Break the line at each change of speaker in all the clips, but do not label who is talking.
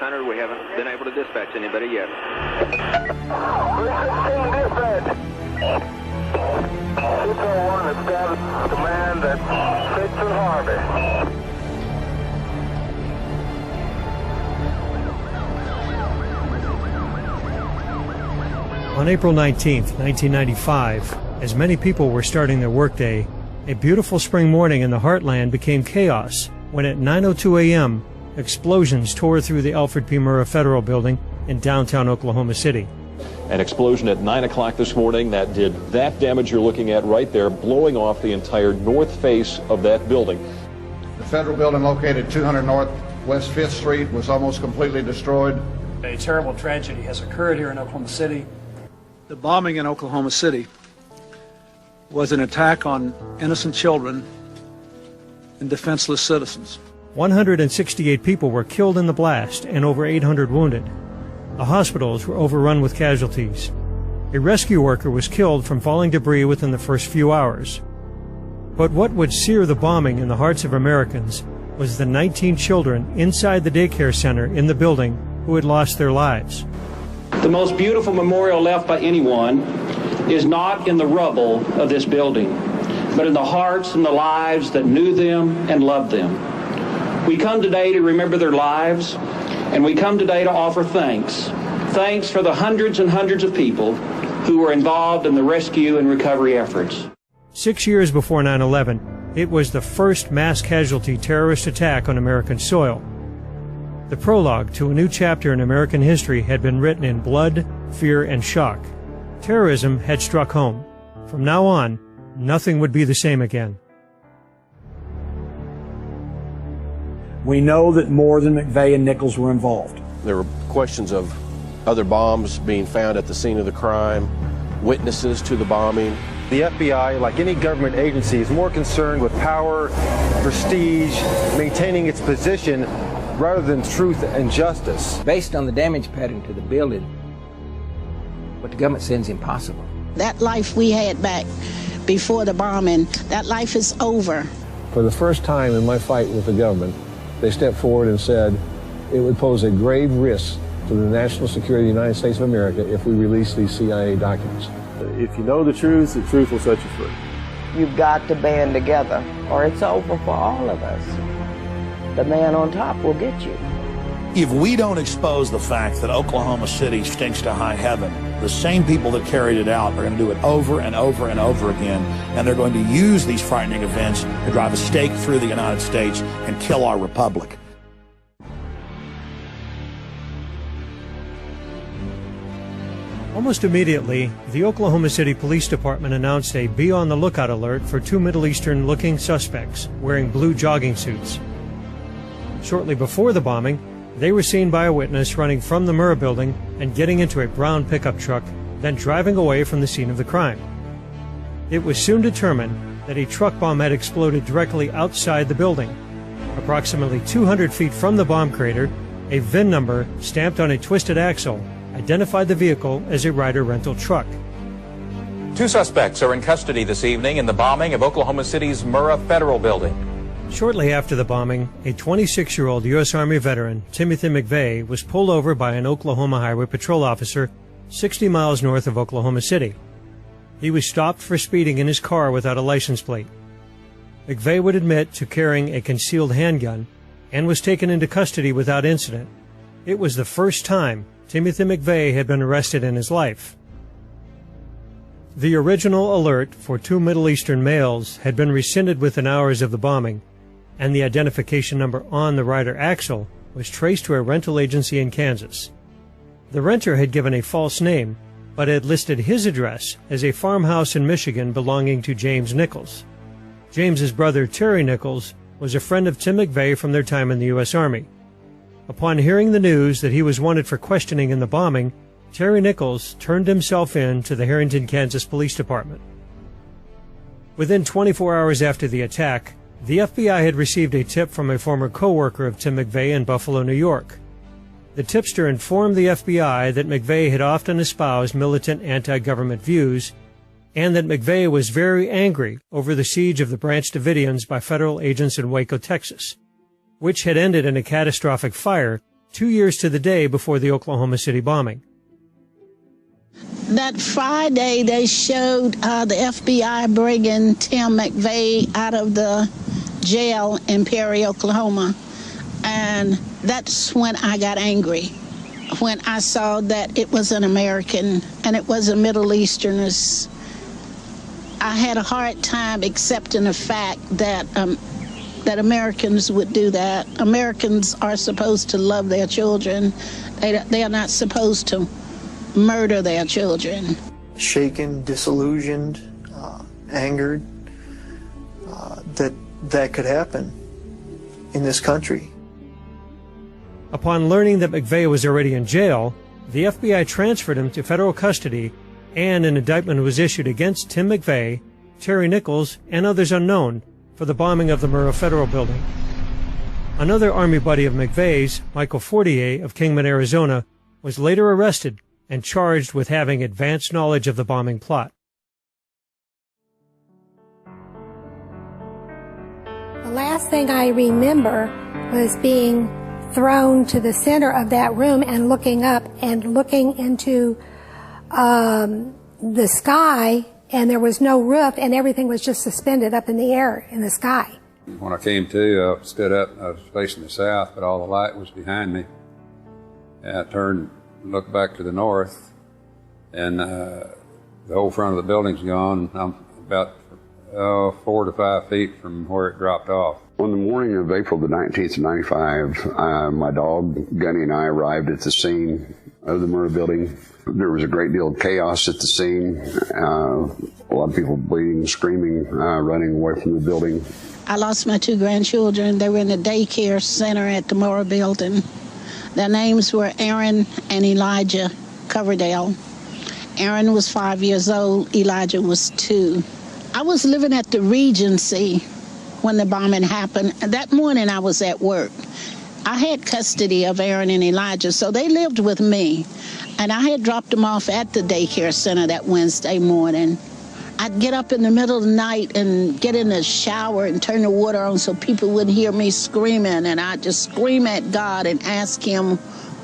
600. We haven't been able to dispatch anybody yet.
316 dispatch. 601 established command at 6 and Harvey.
On April 19, 1995, as many people were starting their workday, a beautiful spring morning in the heartland became chaos when at 9:02 a.m., explosions tore through the Alfred P. Murrah Federal Building in downtown Oklahoma City.
An explosion at 9 o'clock this morning that did that damage you're looking at right there, blowing off the entire north face of that building.
The federal building located 200 North West 5th Street was almost completely destroyed.
A terrible tragedy has occurred here in Oklahoma City.
The bombing in Oklahoma City was an attack on innocent children and defenseless citizens.
168 people were killed in the blast and over 800 wounded. The hospitals were overrun with casualties. A rescue worker was killed from falling debris within the first few hours. But what would sear the bombing in the hearts of Americans was the 19 children inside the daycare center in the building who had lost their lives.
The most beautiful memorial left by anyone is not in the rubble of this building, but in the hearts and the lives that knew them and loved them. We come today to remember their lives, and we come today to offer thanks. Thanks for the hundreds and hundreds of people who were involved in the rescue and recovery efforts.
6 years before 9/11, it was the first mass casualty terrorist attack on American soil. The prologue to a new chapter in American history had been written in blood, fear, and shock. Terrorism had struck home. From now on, nothing would be the same again.
We know that more than McVeigh and Nichols were involved.
There were questions of other bombs being found at the scene of the crime, witnesses to the bombing.
The FBI, like any government agency, is more concerned with power, prestige, maintaining its position, rather than truth and justice.
Based on the damage pattern to the building, what the government says is impossible.
That life we had back before the bombing, that life is over.
For the first time in my fight with the government, they stepped forward and said it would pose a grave risk to the national security of the United States of America if we release these CIA documents.
If you know the truth will set you free.
You've got to band together, or it's over for all of us. The man on top will get you.
If we don't expose the fact that Oklahoma City stinks to high heaven, the same people that carried it out are going to do it over and over and over again, and they're going to use these frightening events to drive a stake through the United States and kill our republic.
Almost immediately, the Oklahoma City Police Department announced a be-on-the-lookout alert for two Middle Eastern-looking suspects wearing blue jogging suits. Shortly before the bombing, they were seen by a witness running from the Murrah building and getting into a brown pickup truck, then driving away from the scene of the crime. It was soon determined that a truck bomb had exploded directly outside the building. Approximately 200 feet from the bomb crater, a VIN number stamped on a twisted axle identified the vehicle as a Ryder rental truck.
Two suspects are in custody this evening in the bombing of Oklahoma City's Murrah Federal Building.
Shortly after the bombing, a 26-year-old U.S. Army veteran, Timothy McVeigh, was pulled over by an Oklahoma Highway Patrol officer 60 miles north of Oklahoma City. He was stopped for speeding in his car without a license plate. McVeigh would admit to carrying a concealed handgun and was taken into custody without incident. It was the first time Timothy McVeigh had been arrested in his life. The original alert for two Middle Eastern males had been rescinded within hours of the bombing, and the identification number on the Ryder axle was traced to a rental agency in Kansas. The renter had given a false name, but had listed his address as a farmhouse in Michigan belonging to James Nichols. James's brother, Terry Nichols, was a friend of Tim McVeigh from their time in the U.S. Army. Upon hearing the news that he was wanted for questioning in the bombing, Terry Nichols turned himself in to the Harrington, Kansas Police Department. Within 24 hours after the attack, the FBI had received a tip from a former co-worker of Tim McVeigh in Buffalo, New York. The tipster informed the FBI that McVeigh had often espoused militant anti-government views and that McVeigh was very angry over the siege of the Branch Davidians by federal agents in Waco, Texas, which had ended in a catastrophic fire 2 years to the day before the Oklahoma City bombing.
That Friday, they showed the FBI bringing Tim McVeigh out of the jail in Perry, Oklahoma. And that's when I got angry, when I saw that it was an American and it was a Middle Easterner. I had a hard time accepting the fact that that Americans would do that. Americans are supposed to love their children. They are not supposed to murder their children.
Shaken, disillusioned, angered, that could happen in this country.
Upon learning that McVeigh was already in jail, the FBI transferred him to federal custody, and an indictment was issued against Tim McVeigh, Terry Nichols, and others unknown for the bombing of the Murrah Federal Building. Another Army buddy of McVeigh's, Michael Fortier of Kingman, Arizona, was later arrested and charged with having advanced knowledge of the bombing plot.
The last thing I remember was being thrown to the center of that room and looking up and looking into the sky, and there was no roof, and everything was just suspended up in the air in the sky.
When I came to, I stood up, I was facing the south, but all the light was behind me. And I turned and looked back to the north, and the whole front of the building's gone. I'm about 4 to 5 feet from where it dropped off.
On the morning of April the 19th, 95, my dog, Gunny, and I arrived at the scene of the Murrah building. There was a great deal of chaos at the scene. A lot of people bleeding, screaming, running away from the building.
I lost my 2 grandchildren. They were in the daycare center at the Murrah building. Their names were Aaron and Elijah Coverdale. Aaron was 5 years old. Elijah was 2. I was living at the Regency when the bombing happened. That morning I was at work. I had custody of Aaron and Elijah, so they lived with me. And I had dropped them off at the daycare center that Wednesday morning. I'd get up in the middle of the night and get in the shower and turn the water on so people wouldn't hear me screaming. And I'd just scream at God and ask him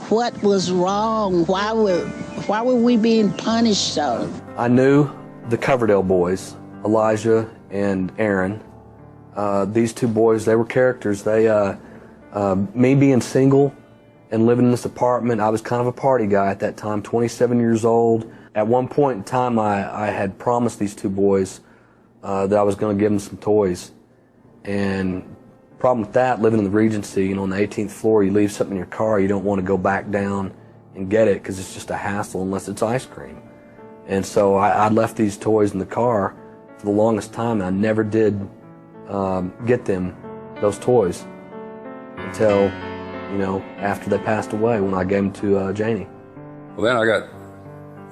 what was wrong. Why were we being punished so?
I knew the Coverdale boys, Elijah and Aaron. These 2 boys, they were characters. Me being single and living in this apartment, I was kind of a party guy at that time, 27 years old. At one point in time, I had promised these 2 boys that I was going to give them some toys. And problem with that, living in the Regency, on the 18th floor, you leave something in your car, you don't want to go back down and get it because it's just a hassle unless it's ice cream. And so I left these toys in the car for the longest time, and I never did get them those toys until, after they passed away, when I gave them to Janie.
Well, then I got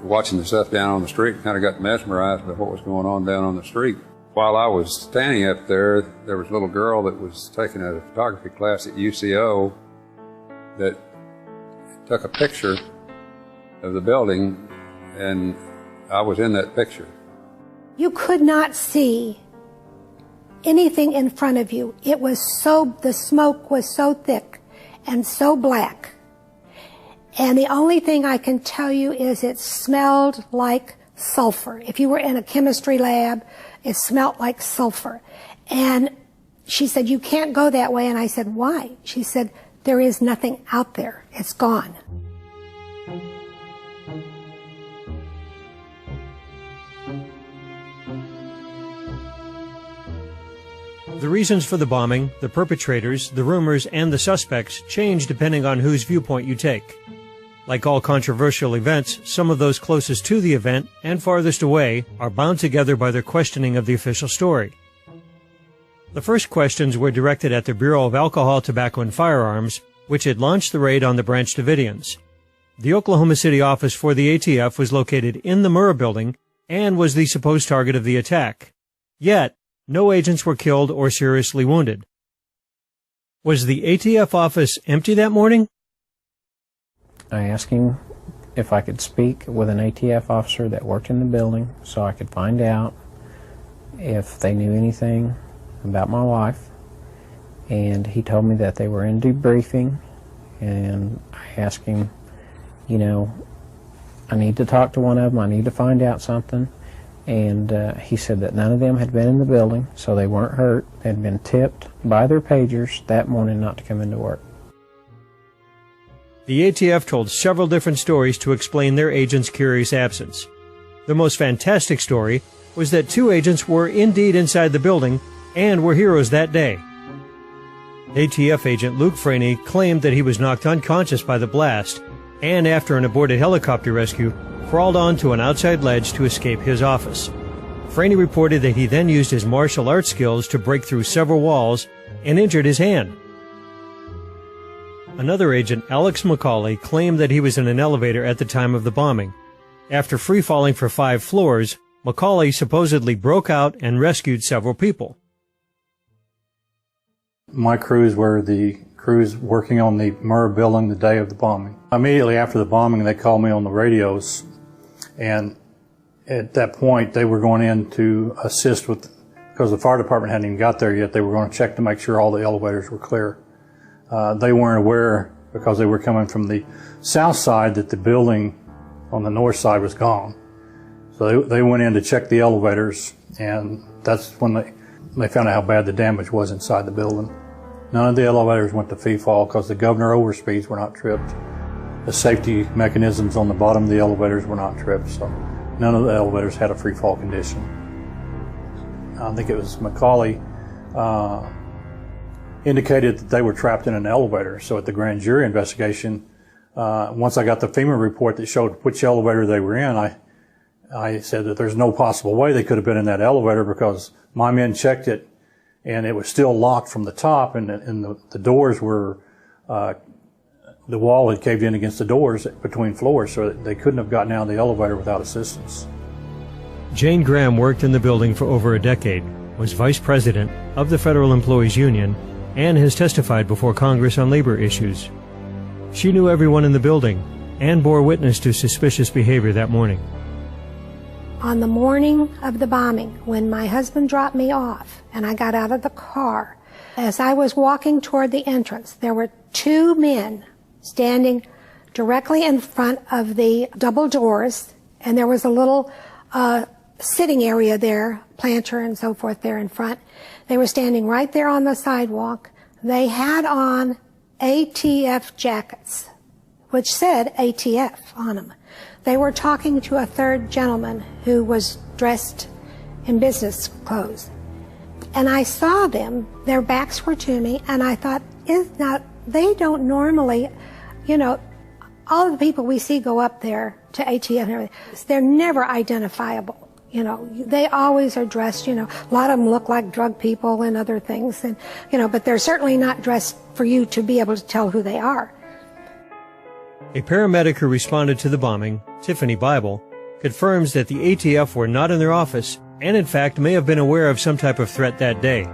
watching the stuff down on the street, kind of got mesmerized by what was going on down on the street. While I was standing up there, there was a little girl that was taking a photography class at UCO that took a picture of the building, and I was in that picture.
You could not see anything in front of you. The smoke was so thick and so black. And the only thing I can tell you is it smelled like sulfur. If you were in a chemistry lab, it smelled like sulfur. And she said, "You can't go that way." And I said, "Why?" She said, "There is nothing out there. It's gone."
The reasons for the bombing, the perpetrators, the rumors, and the suspects change depending on whose viewpoint you take. Like all controversial events, some of those closest to the event and farthest away are bound together by their questioning of the official story. The first questions were directed at the Bureau of Alcohol, Tobacco, and Firearms, which had launched the raid on the Branch Davidians. The Oklahoma City office for the ATF was located in the Murrah building and was the supposed target of the attack. Yet, no agents were killed or seriously wounded. Was the ATF office empty that morning?
I asked him if I could speak with an ATF officer that worked in the building so I could find out if they knew anything about my wife. And he told me that they were in debriefing And I asked him, you know, I need to talk to one of them, I need to find out something. And he said that none of them had been in the building, so they weren't hurt. They had been tipped by their pagers that morning not to come into work.
The ATF told several different stories to explain their agents' curious absence. The most fantastic story was that 2 agents were indeed inside the building and were heroes that day. ATF agent Luke Franey claimed that he was knocked unconscious by the blast and, after an aborted helicopter rescue, crawled onto an outside ledge to escape his office. Franey reported that he then used his martial arts skills to break through several walls and injured his hand. Another agent, Alex McCauley, claimed that he was in an elevator at the time of the bombing. After free-falling for 5 floors, McCauley supposedly broke out and rescued several people.
My crews were the crews working on the Murrah building the day of the bombing. Immediately after the bombing, they called me on the radios, and at that point they were going in to assist with, because the fire department hadn't even got there yet, they were going to check to make sure all the elevators were clear. They weren't aware, because they were coming from the south side, that the building on the north side was gone. So they went in to check the elevators, and that's when they found out how bad the damage was inside the building. None of the elevators went to free fall because the governor overspeeds were not tripped. The safety mechanisms on the bottom of the elevators were not tripped, so none of the elevators had a free fall condition. I think it was McCauley indicated that they were trapped in an elevator. So at the grand jury investigation, once I got the FEMA report that showed which elevator they were in, I said that there's no possible way they could have been in that elevator, because my men checked it and it was still locked from the top, and the doors were, the wall had caved in against the doors between floors, so they couldn't have gotten out of the elevator without assistance.
Jane Graham worked in the building for over a decade, was vice president of the Federal Employees Union, and has testified before Congress on labor issues. She knew everyone in the building and bore witness to suspicious behavior that morning.
On the morning of the bombing, when my husband dropped me off and I got out of the car, as I was walking toward the entrance, there were 2 men standing directly in front of the double doors, and there was a little sitting area there, planter and so forth there in front. They were standing right there on the sidewalk. They had on ATF jackets, which said ATF on them. They were talking to a third gentleman who was dressed in business clothes. And I saw them, their backs were to me, and I thought, they don't normally, you know, all of the people we see go up there to ATF and everything, they're never identifiable. You know, they always are dressed, you know, a lot of them look like drug people and other things, and, you know, but they're certainly not dressed for you to be able to tell who they are.
A paramedic who responded to the bombing, Tiffany Bible, confirms that the ATF were not in their office and, in fact, may have been aware of some type of threat that day.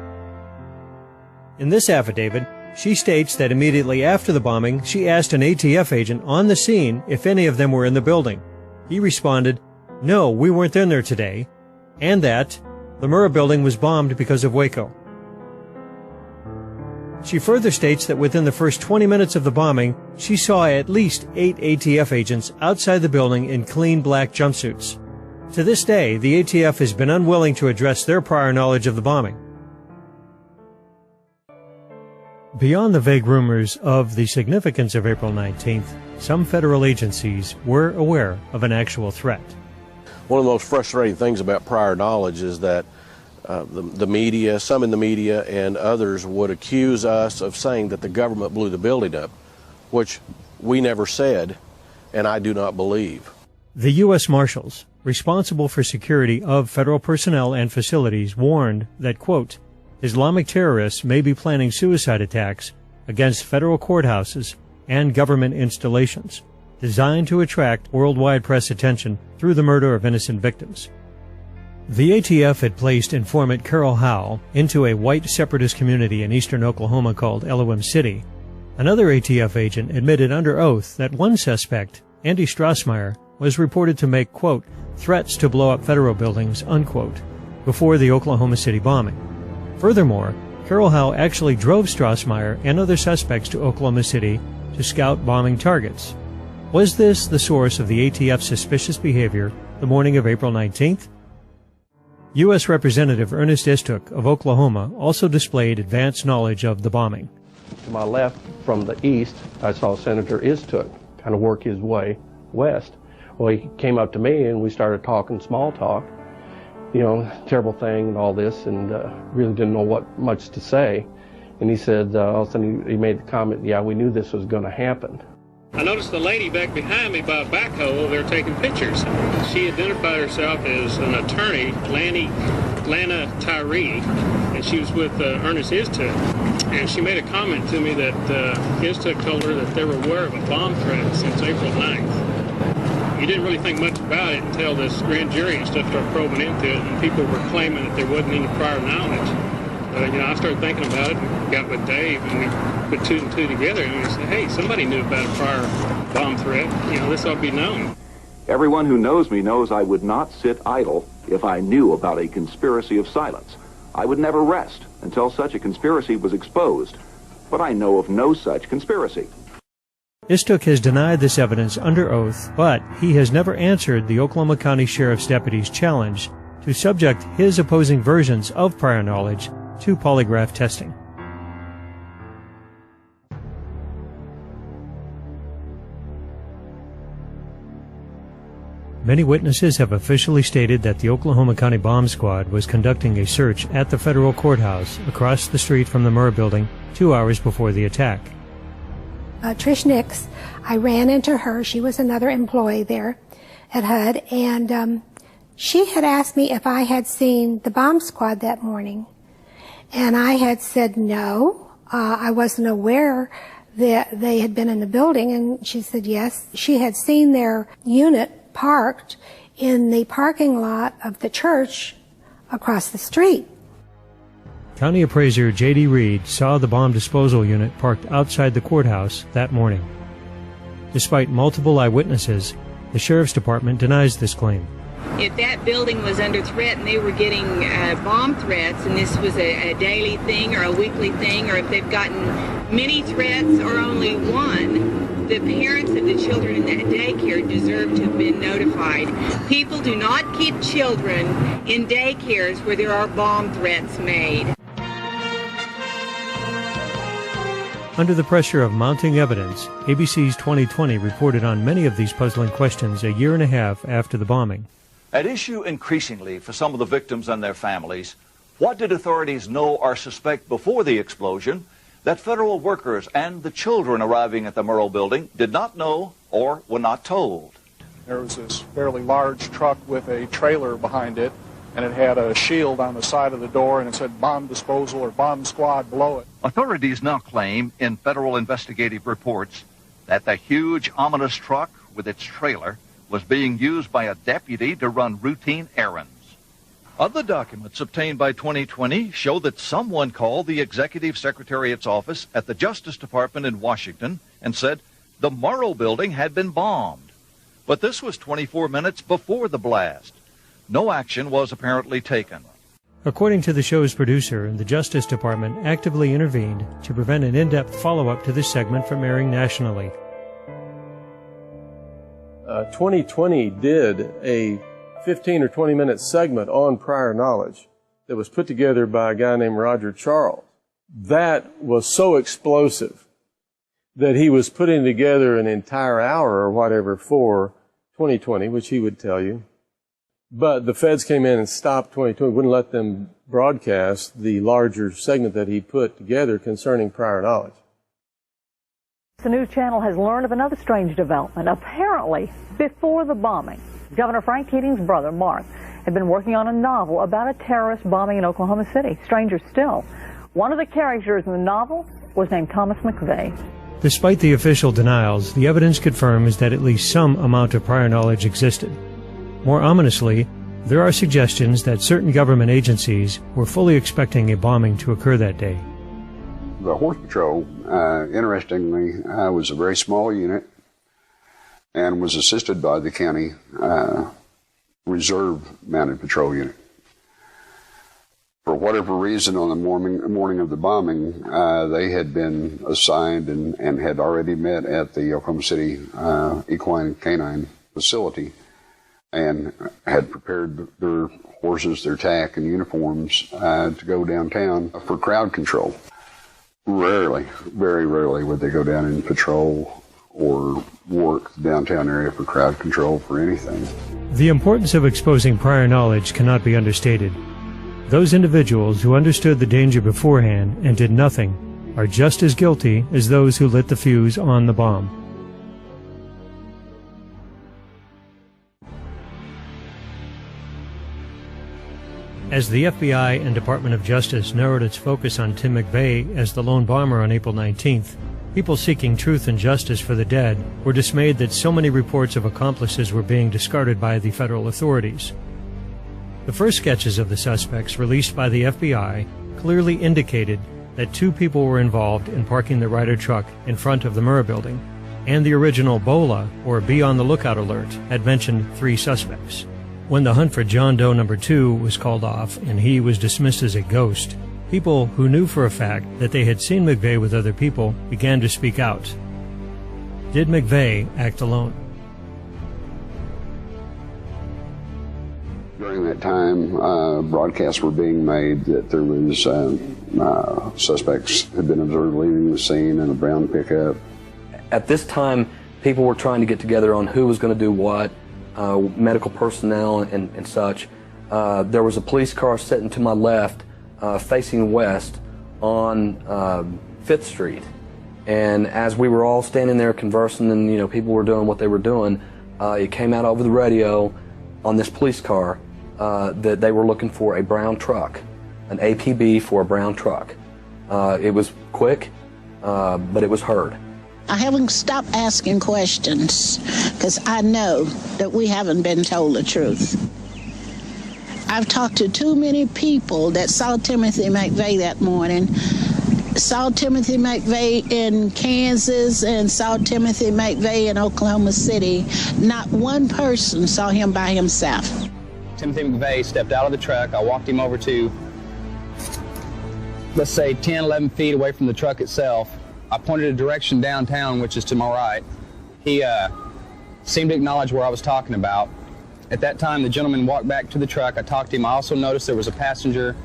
In this affidavit, she states that immediately after the bombing, she asked an ATF agent on the scene if any of them were in the building. He responded, "No, we weren't in there today," and that the Murrah building was bombed because of Waco. She further states that within the first 20 minutes of the bombing, she saw at least 8 ATF agents outside the building in clean black jumpsuits. To this day, the ATF has been unwilling to address their prior knowledge of the bombing. Beyond the vague rumors of the significance of April 19th, some federal agencies were aware of an actual threat.
One of the most frustrating things about prior knowledge is that the media, some in the media and others would accuse us of saying that the government blew the building up, which we never said, and I do not believe.
The U.S. Marshals, responsible for security of federal personnel and facilities, warned that, quote, Islamic terrorists may be planning suicide attacks against federal courthouses and government installations, designed to attract worldwide press attention through the murder of innocent victims. The ATF had placed informant Carol Howe into a white separatist community in eastern Oklahoma called Elohim City. Another ATF agent admitted under oath that one suspect, Andy Strassmeyer, was reported to make, quote, threats to blow up federal buildings, unquote, before the Oklahoma City bombing. Furthermore, Carol Howe actually drove Strassmeyer and other suspects to Oklahoma City to scout bombing targets. Was this the source of the ATF's suspicious behavior the morning of April 19th? U.S. Representative Ernest Istook of Oklahoma also displayed advanced knowledge of the bombing.
To my left, from the east, I saw Senator Istook kind of work his way west. Well, he came up to me and we started talking small talk, you know, terrible thing and all this, and really didn't know what much to say. And he said, all of a sudden he made the comment, yeah, we knew this was going to happen.
I noticed the lady back behind me by a backhoe over there taking pictures. She identified herself as an attorney, Lana Tyree, and she was with Ernest Istook. And she made a comment to me that Istook told her that they were aware of a bomb threat since April 9th. You didn't really think much about it until this grand jury and stuff started probing into it, and people were claiming that there wasn't any prior knowledge. I started thinking about it and got with Dave, and we put two and two together, and we said, hey, somebody knew about a prior bomb threat. This ought to be known.
Everyone who knows me knows I would not sit idle if I knew about a conspiracy of silence. I would never rest until such a conspiracy was exposed, but I know of no such conspiracy.
Istook has denied this evidence under oath, but he has never answered the Oklahoma County Sheriff's deputy's challenge to subject his opposing versions of prior knowledge to polygraph testing. Many witnesses have officially stated that the Oklahoma County Bomb Squad was conducting a search at the federal courthouse across the street from the Murrah building 2 hours before the attack.
Trish Nix, I ran into her. She was another employee there at HUD, and she had asked me if I had seen the bomb squad that morning. And I had said no, I wasn't aware that they had been in the building, and she said yes. She had seen their unit parked in the parking lot of the church across the street.
County Appraiser J.D. Reed saw the bomb disposal unit parked outside the courthouse that morning. Despite multiple eyewitnesses, the Sheriff's Department denies this claim.
If that building was under threat and they were getting bomb threats, and this was a daily thing or a weekly thing, or if they've gotten many threats or only one, the parents of the children in that daycare deserve to have been notified. People do not keep children in daycares where there are bomb threats made.
Under the pressure of mounting evidence, ABC's 2020 reported on many of these puzzling questions a year and a half after the bombing.
At issue increasingly for some of the victims and their families, what did authorities know or suspect before the explosion that federal workers and the children arriving at the Murrah building did not know or were not told?
There was this fairly large truck with a trailer behind it, and it had a shield on the side of the door, and it said bomb disposal or bomb squad below it.
Authorities now claim in federal investigative reports that the huge, ominous truck with its trailer was being used by a deputy to run routine errands. Other documents obtained by 2020 show that someone called the Executive Secretariat's office at the Justice Department in Washington and said the Murrah building had been bombed. But this was 24 minutes before the blast. No action was apparently taken.
According to the show's producer, the Justice Department actively intervened to prevent an in-depth follow-up to this segment from airing nationally.
2020 did a 15 or 20 minute segment on prior knowledge that was put together by a guy named Roger Charles. That was so explosive that he was putting together an entire hour or whatever for 2020, which he would tell you. But the feds came in and stopped 2020, wouldn't let them broadcast the larger segment that he put together concerning prior knowledge.
The news channel has learned of another strange development. Apparently, before the bombing, Governor Frank Keating's brother, Mark, had been working on a novel about a terrorist bombing in Oklahoma City. Stranger still, one of the characters in the novel was named Thomas McVeigh.
Despite the official denials, the evidence confirms that at least some amount of prior knowledge existed. More ominously, there are suggestions that certain government agencies were fully expecting a bombing to occur that day.
The Horse Patrol, interestingly, was a very small unit and was assisted by the county Reserve Mounted Patrol Unit. For whatever reason, on the morning of the bombing, they had been assigned and had already met at the Oklahoma City Equine Canine facility and had prepared their horses, their tack, and uniforms to go downtown for crowd control. Rarely, very rarely would they go down and patrol or work the downtown area for crowd control for anything.
The importance of exposing prior knowledge cannot be understated. Those individuals who understood the danger beforehand and did nothing are just as guilty as those who lit the fuse on the bomb. As the FBI and Department of Justice narrowed its focus on Tim McVeigh as the lone bomber on April 19th, people seeking truth and justice for the dead were dismayed that so many reports of accomplices were being discarded by the federal authorities. The first sketches of the suspects released by the FBI clearly indicated that 2 people were involved in parking the Ryder truck in front of the Murrah building, and the original BOLA, or Be on the Lookout alert, had mentioned 3 suspects. When the hunt for John Doe number 2 was called off and he was dismissed as a ghost, people who knew for a fact that they had seen McVeigh with other people began to speak out. Did McVeigh act alone?
During that time, broadcasts were being made that there was suspects had been observed leaving the scene in a brown pickup.
At this time, people were trying to get together on who was going to do what, medical personnel and such. There was a police car sitting to my left, facing west on 5th Street. And as we were all standing there conversing and, people were doing what they were doing, it came out over the radio on this police car that they were looking for a brown truck, an APB for a brown truck. It was quick, but it was heard.
I haven't stopped asking questions because I know that we haven't been told the truth. I've talked to too many people that saw Timothy McVeigh that morning, saw Timothy McVeigh in Kansas and saw Timothy McVeigh in Oklahoma City. Not one person saw him by himself.
Timothy McVeigh stepped out of the truck. I walked him over to, let's say, 10, 11 feet away from the truck itself. I pointed a direction downtown, which is to my right. He seemed to acknowledge where I was talking about. At that time, the gentleman walked back to the truck. I talked to him. I also noticed there was a passenger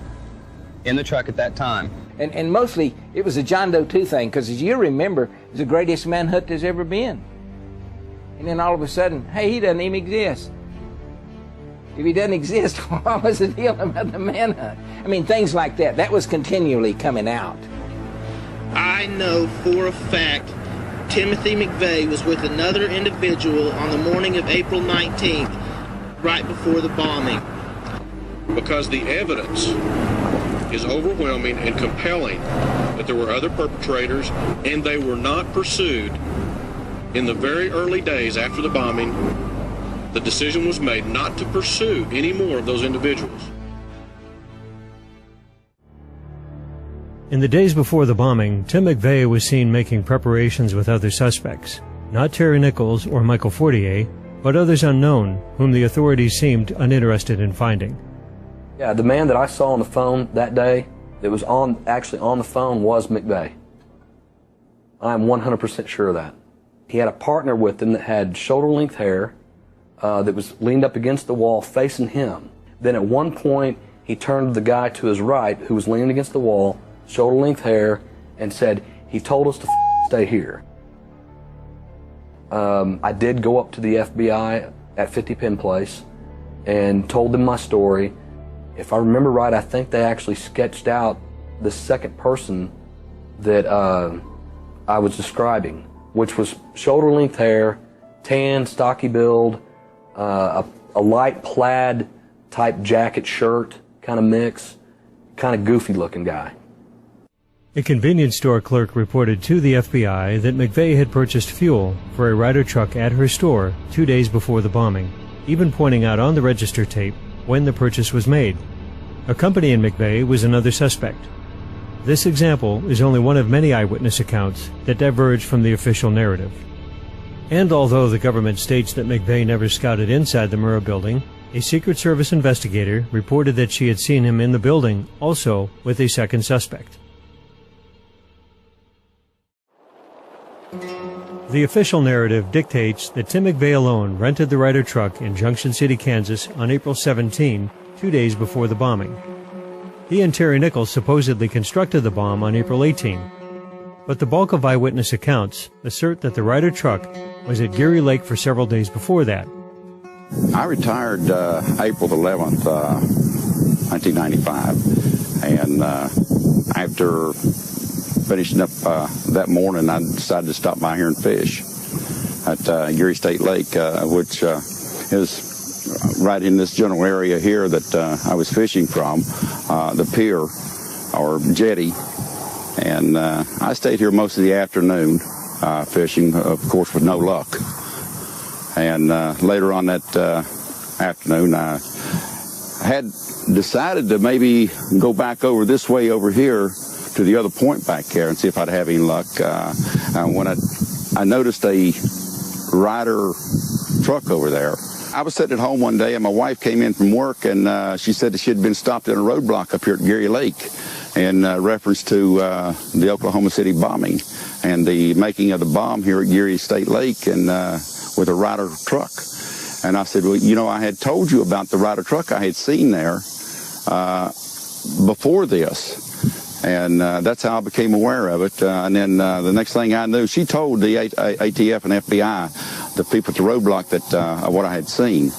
in the truck at that time.
And mostly, it was a John Doe 2 thing, because as you remember, it was the greatest manhunt there's ever been. And then all of a sudden, hey, he doesn't even exist. If he doesn't exist, what was the deal about the manhunt? I mean, things like that. That was continually coming out.
I know for a fact Timothy McVeigh was with another individual on the morning of April 19th, right before the bombing.
Because the evidence is overwhelming and compelling that there were other perpetrators and they were not pursued. In the very early days after the bombing, the decision was made not to pursue any more of those individuals.
In the days before the bombing, Tim McVeigh was seen making preparations with other suspects. Not Terry Nichols or Michael Fortier, but others unknown, whom the authorities seemed uninterested in finding.
Yeah, the man that I saw on the phone that day, that was actually on the phone, was McVeigh. I'm 100% sure of that. He had a partner with him that had shoulder-length hair, that was leaned up against the wall facing him. Then at one point, he turned to the guy to his right, who was leaning against the wall, shoulder-length hair, and said, he told us to stay here. I did go up to the FBI at 50 Penn Place and told them my story. If I remember right, I think they actually sketched out the second person that I was describing, which was shoulder-length hair, tan, stocky build, a light plaid type jacket shirt kind of mix, kind of goofy looking guy.
A convenience store clerk reported to the FBI that McVeigh had purchased fuel for a Ryder truck at her store 2 days before the bombing, even pointing out on the register tape when the purchase was made. Accompanying McVeigh was another suspect. This example is only one of many eyewitness accounts that diverge from the official narrative. And although the government states that McVeigh never scouted inside the Murrah building, A Secret Service investigator reported that she had seen him in the building, also with a second suspect. The official narrative dictates that Tim McVeigh alone rented the Ryder truck in Junction City, Kansas on April 17, 2 days before the bombing. He and Terry Nichols supposedly constructed the bomb on April 18. But the bulk of eyewitness accounts assert that the Ryder truck was at Geary Lake for several days before that.
I retired April 11th, 1995, and after finishing up that morning, I decided to stop by here and fish at Geary State Lake, which is right in this general area here that I was fishing from, the pier or jetty. And I stayed here most of the afternoon fishing, of course, with no luck. And later on that afternoon, I had decided to maybe go back over this way over here to the other point back there and see if I'd have any luck. When I noticed a Ryder truck over there. I was sitting at home one day and my wife came in from work and she said that she had been stopped in a roadblock up here at Geary Lake in reference to the Oklahoma City bombing and the making of the bomb here at Geary State Lake and with a Ryder truck. And I said, well, you know, I had told you about the Ryder truck I had seen there before this. And that's how I became aware of it. And then the next thing I knew, she told the ATF and FBI, the people at the roadblock, that what I had seen.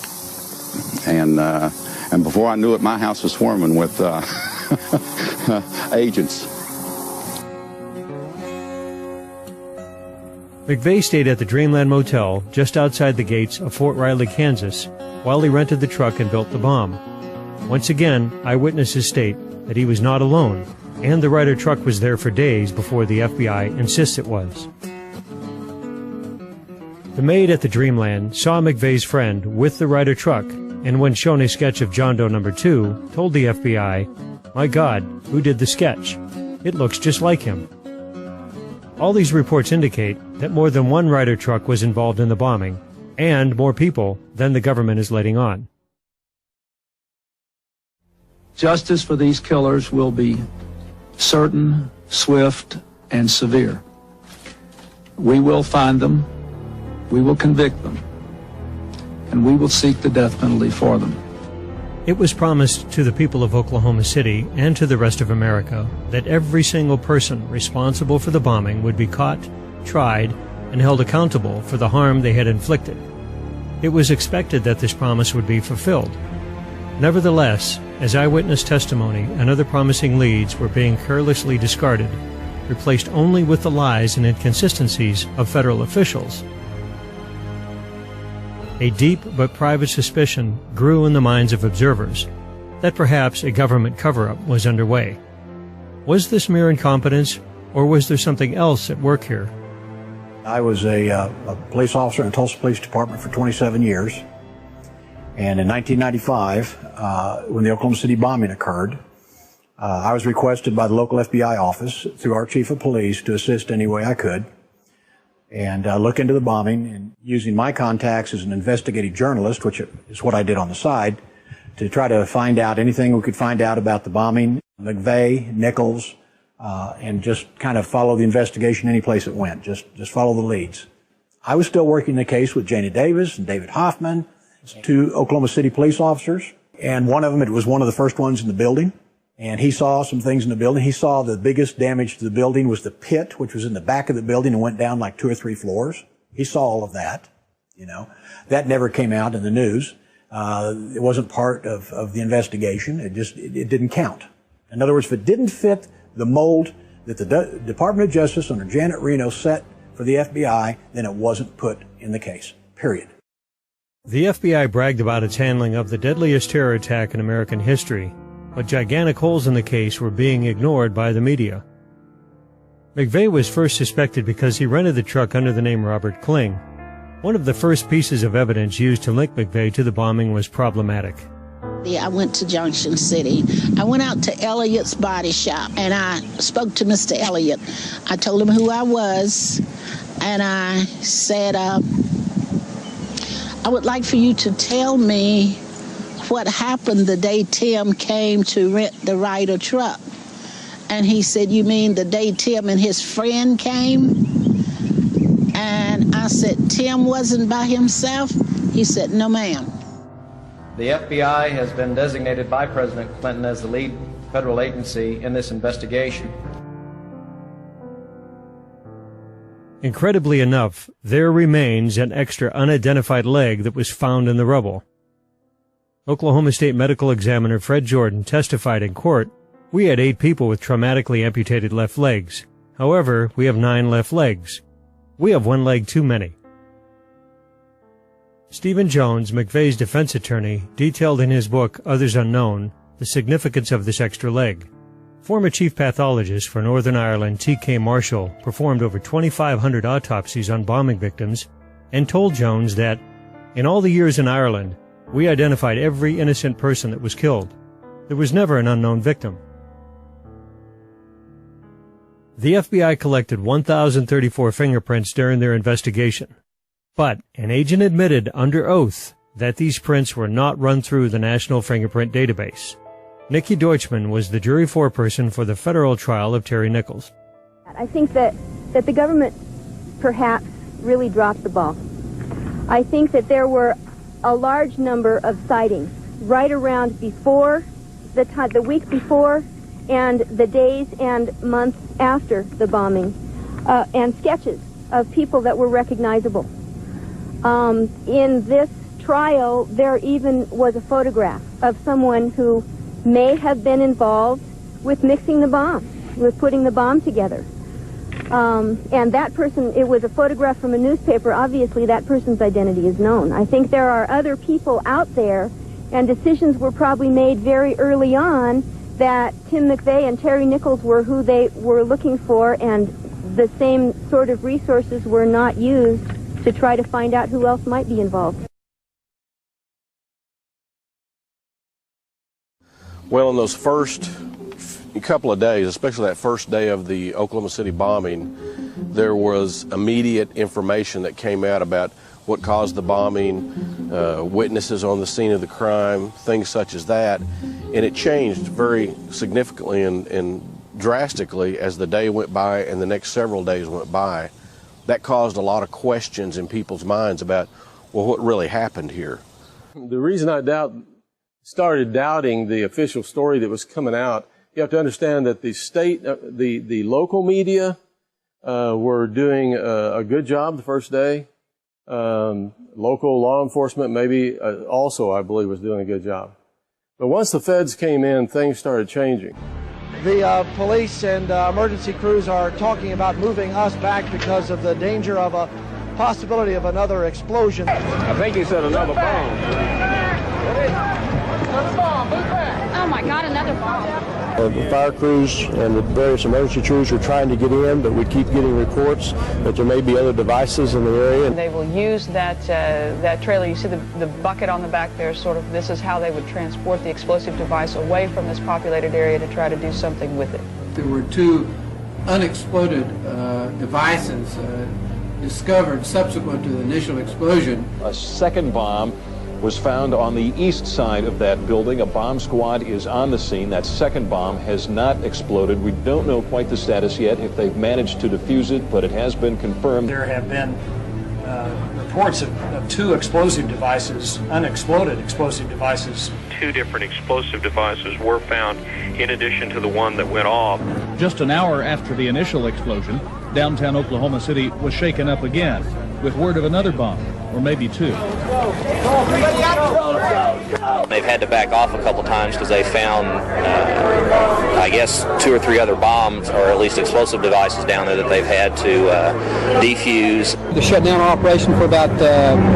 And before I knew it, my house was swarming with agents.
McVeigh stayed at the Dreamland Motel just outside the gates of Fort Riley, Kansas, while he rented the truck and built the bomb. Once again, eyewitnesses state that he was not alone, and the Ryder truck was there for days before the FBI insists it was. The maid at the Dreamland saw McVeigh's friend with the Ryder truck, and when shown a sketch of John Doe number 2, told the FBI, "My God, who did the sketch? It looks just like him." All these reports indicate that more than one Ryder truck was involved in the bombing, and more people than the government is letting on.
Justice for these killers will be certain, swift, and severe. We will find them, we will convict them, and we will seek the death penalty for them.
It was promised to the people of Oklahoma City and to the rest of America that every single person responsible for the bombing would be caught, tried, and held accountable for the harm they had inflicted. It was expected that this promise would be fulfilled. Nevertheless, as eyewitness testimony and other promising leads were being carelessly discarded, replaced only with the lies and inconsistencies of federal officials, a deep but private suspicion grew in the minds of observers that perhaps a government cover-up was underway. Was this mere incompetence, or was there something else at work here?
I was a police officer in the Tulsa Police Department for 27 years. And in 1995, when the Oklahoma City bombing occurred, I was requested by the local FBI office through our chief of police to assist any way I could and look into the bombing, and using my contacts as an investigative journalist, which is what I did on the side, to try to find out anything we could find out about the bombing, McVeigh, Nichols, and just kind of follow the investigation any place it went, just follow the leads. I was still working the case with Janie Davis and David Hoffman, two Oklahoma City police officers, and one of them, it was one of the first ones in the building, and he saw some things in the building. He saw the biggest damage to the building was the pit, which was in the back of the building and went down like 2 or 3 floors. He saw all of that, you know. That never came out in the news. It wasn't part of the investigation. It didn't count. In other words, if it didn't fit the mold that the Department of Justice under Janet Reno set for the FBI, then it wasn't put in the case, period.
The FBI bragged about its handling of the deadliest terror attack in American history, but gigantic holes in the case were being ignored by the media. McVeigh was first suspected because he rented the truck under the name Robert Kling. One of the first pieces of evidence used to link McVeigh to the bombing was problematic.
I went to Junction City. I went out to Elliott's Body Shop, and I spoke to Mr. Elliott. I told him who I was, and I said, I would like for you to tell me what happened the day Tim came to rent the Ryder truck. And he said, you mean the day Tim and his friend came? And I said, Tim wasn't by himself? He said, no, ma'am.
The FBI has been designated by President Clinton as the lead federal agency in this investigation.
Incredibly enough, there remains an extra unidentified leg that was found in the rubble. Oklahoma State Medical Examiner Fred Jordan testified in court, "We had 8 people with traumatically amputated left legs. However, we have 9 left legs. We have 1 leg too many." Stephen Jones, McVeigh's defense attorney, detailed in his book, Others Unknown, the significance of this extra leg. Former chief pathologist for Northern Ireland T.K. Marshall performed over 2,500 autopsies on bombing victims and told Jones that, in all the years in Ireland, we identified every innocent person that was killed. There was never an unknown victim. The FBI collected 1,034 fingerprints during their investigation, but an agent admitted under oath that these prints were not run through the National Fingerprint Database. Nikki Deutschman was the jury foreperson for the federal trial of Terry Nichols.
I think that the government perhaps really dropped the ball. I think that there were a large number of sightings right around before the week before and the days and months after the bombing, and sketches of people that were recognizable. In this trial, there even was a photograph of someone who may have been involved with mixing the bomb, with putting the bomb together. And that person, it was a photograph from a newspaper. Obviously, that person's identity is known. I think there are other people out there, and decisions were probably made very early on that Tim McVeigh and Terry Nichols were who they were looking for, and the same sort of resources were not used to try to find out who else might be involved.
Well, in those first couple of days, especially that first day of the Oklahoma City bombing, there was immediate information that came out about what caused the bombing, witnesses on the scene of the crime, things such as that. And it changed very significantly and drastically as the day went by and the next several days went by. That caused a lot of questions in people's minds about, well, what really happened here?
The reason I started doubting the official story that was coming out, you have to understand that the state, the local media were doing a good job the first day. Local law enforcement maybe also, I believe, was doing a good job. But once the feds came in, things started changing.
The police and emergency crews are talking about moving us back because of the danger of a possibility of another explosion.
I think he said another bomb.
Another bomb, move back.
Oh my God, another bomb.
The fire crews and the various emergency crews are trying to get in, but we keep getting reports that there may be other devices in the area.
They will use that trailer. You see the bucket on the back there, sort of, this is how they would transport the explosive device away from this populated area to try to do something with it.
There were 2 unexploded devices discovered subsequent to the initial explosion.
A second bomb was found on the east side of that building. A bomb squad is on the scene. That second bomb has not exploded. We don't know quite the status yet, if they've managed to defuse it, but it has been confirmed.
There have been reports of 2 explosive devices, unexploded explosive devices.
2 different explosive devices were found in addition to the one that went off.
Just an hour after the initial explosion, downtown Oklahoma City was shaken up again with word of another bomb, or maybe 2.
They've had to back off a couple times because they found, I guess, 2 or 3 other bombs, or at least explosive devices down there that they've had to defuse.
They shut down our operation for about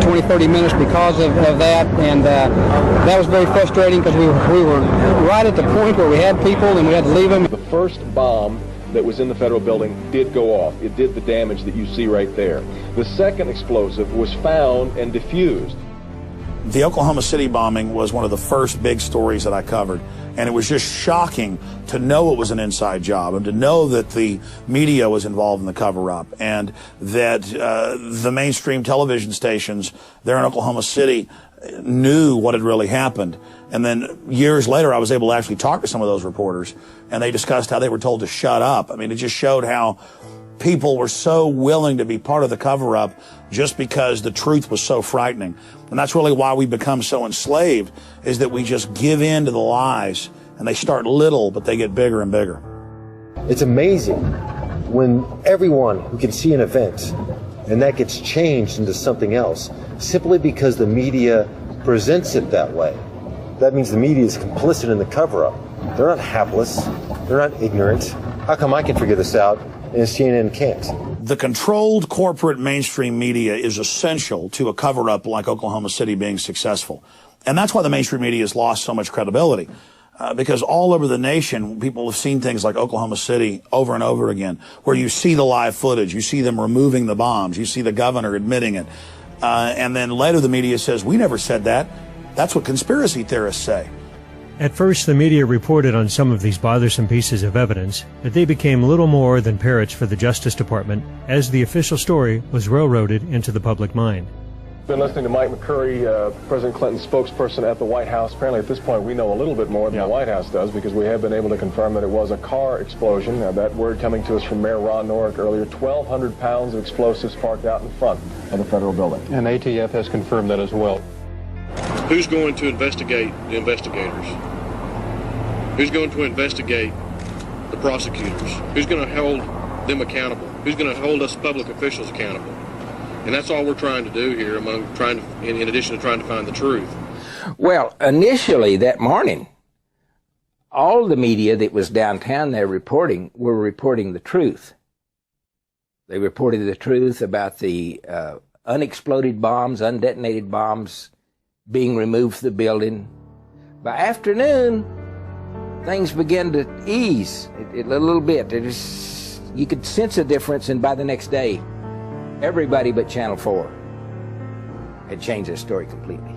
20-30 minutes because of that, and that was very frustrating because we were right at the point where we had people and we had to leave them.
The first bomb that was in the federal building did go off. It did the damage that you see right there. The second explosive was found and diffused.
The Oklahoma City bombing was one of the first big stories that I covered, and it was just shocking to know it was an inside job and to know that the media was involved in the cover-up and that the mainstream television stations there in Oklahoma City knew what had really happened. And then years later, I was able to actually talk to some of those reporters, and they discussed how they were told to shut up. I mean, it just showed how people were so willing to be part of the cover-up just because the truth was so frightening. And that's really why we become so enslaved, is that we just give in to the lies, and they start little, but they get bigger and bigger.
It's amazing when everyone who can see an event and that gets changed into something else simply because the media presents it that way. That means the media is complicit in the cover-up. They're not hapless. They're not ignorant. How come I can figure this out and CNN can't?
The controlled corporate mainstream media is essential to a cover-up like Oklahoma City being successful. And that's why the mainstream media has lost so much credibility. Because all over the nation, people have seen things like Oklahoma City over and over again, where you see the live footage, you see them removing the bombs, you see the governor admitting it. And then later the media says, we never said that. That's what conspiracy theorists say.
At first, the media reported on some of these bothersome pieces of evidence, but they became little more than parrots for the Justice Department as the official story was railroaded into the public mind.
Been listening to Mike McCurry, President Clinton's spokesperson at the White House. Apparently at this point we know a little bit more than the White House does, because we have been able to confirm that it was a car explosion. That word coming to us from Mayor Ron Norick earlier, 1,200 pounds of explosives parked out in front of the federal building. And ATF has confirmed that as well.
Who's going to investigate the investigators? Who's going to investigate the prosecutors? Who's going to hold them accountable? Who's going to hold us public officials accountable? And that's all we're trying to do here, in addition to trying to find the truth.
Well, initially that morning, all the media that was downtown there were reporting the truth. They reported the truth about the unexploded bombs, undetonated bombs being removed from the building. By afternoon, things began to ease a little bit. You could sense a difference, and by the next day, everybody but Channel 4 had changed their story completely.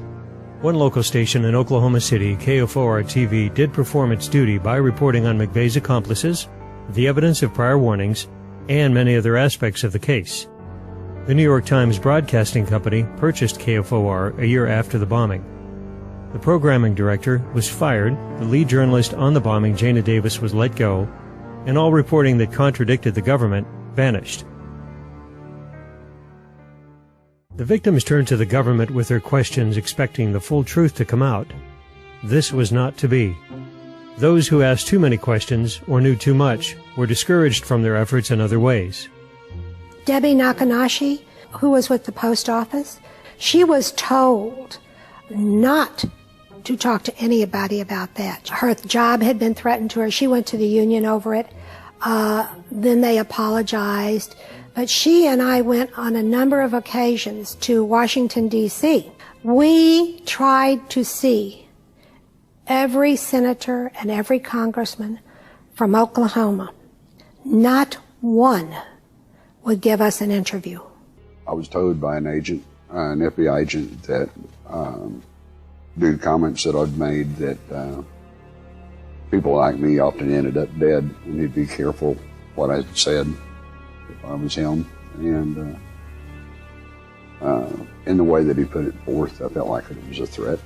One local station in Oklahoma City, KFOR-TV, did perform its duty by reporting on McVeigh's accomplices, the evidence of prior warnings, and many other aspects of the case. The New York Times Broadcasting Company purchased KFOR a year after the bombing. The programming director was fired, the lead journalist on the bombing, Jana Davis, was let go, and all reporting that contradicted the government vanished. The victims turned to the government with their questions, expecting the full truth to come out. This was not to be. Those who asked too many questions or knew too much were discouraged from their efforts in other ways.
Debbie Nakanashi, who was with the post office, she was told not to talk to anybody about that. Her job had been threatened to her. She went to the union over it. Then they apologized. But she and I went on a number of occasions to Washington, D.C. We tried to see every senator and every congressman from Oklahoma. Not one would give us an interview.
I was told by an agent, an FBI agent, that due to comments that I'd made, that people like me often ended up dead, and he'd be careful what I said if I was him. And in the way that he put it forth, I felt like it was a threat.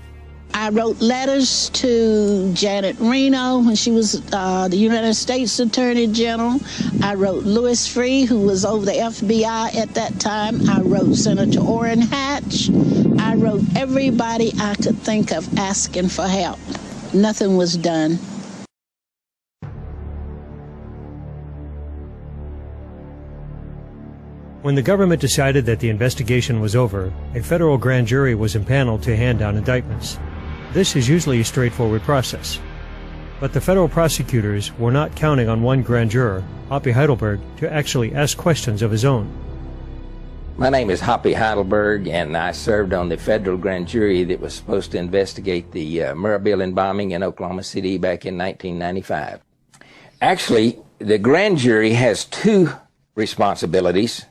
I wrote letters to Janet Reno when she was the United States Attorney General. I wrote Louis Freeh, who was over the FBI at that time. I wrote Senator Orrin Hatch. I wrote everybody I could think of asking for help. Nothing was done.
When the government decided that the investigation was over, a federal grand jury was impaneled to hand down indictments. This is usually a straightforward process. But the federal prosecutors were not counting on one grand juror, Hoppy Heidelberg, to actually ask questions of his own.
My name is Hoppy Heidelberg, and I served on the federal grand jury that was supposed to investigate the Murrah Building bombing in Oklahoma City back in 1995. Actually, the grand jury has two responsibilities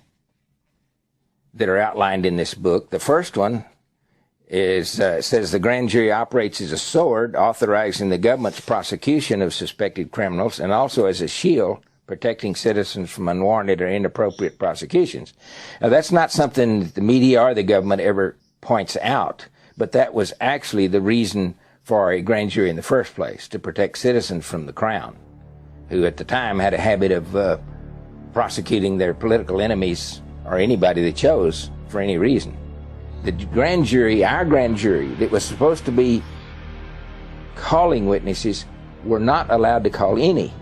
that are outlined in this book. The first one is says the grand jury operates as a sword, authorizing the government's prosecution of suspected criminals, and also as a shield, protecting citizens from unwarranted or inappropriate prosecutions. Now, that's not something that the media or the government ever points out, but that was actually the reason for a grand jury in the first place, to protect citizens from the Crown, who at the time had a habit of prosecuting their political enemies or anybody they chose for any reason. The grand jury, our grand jury, that was supposed to be calling witnesses, were not allowed to call any.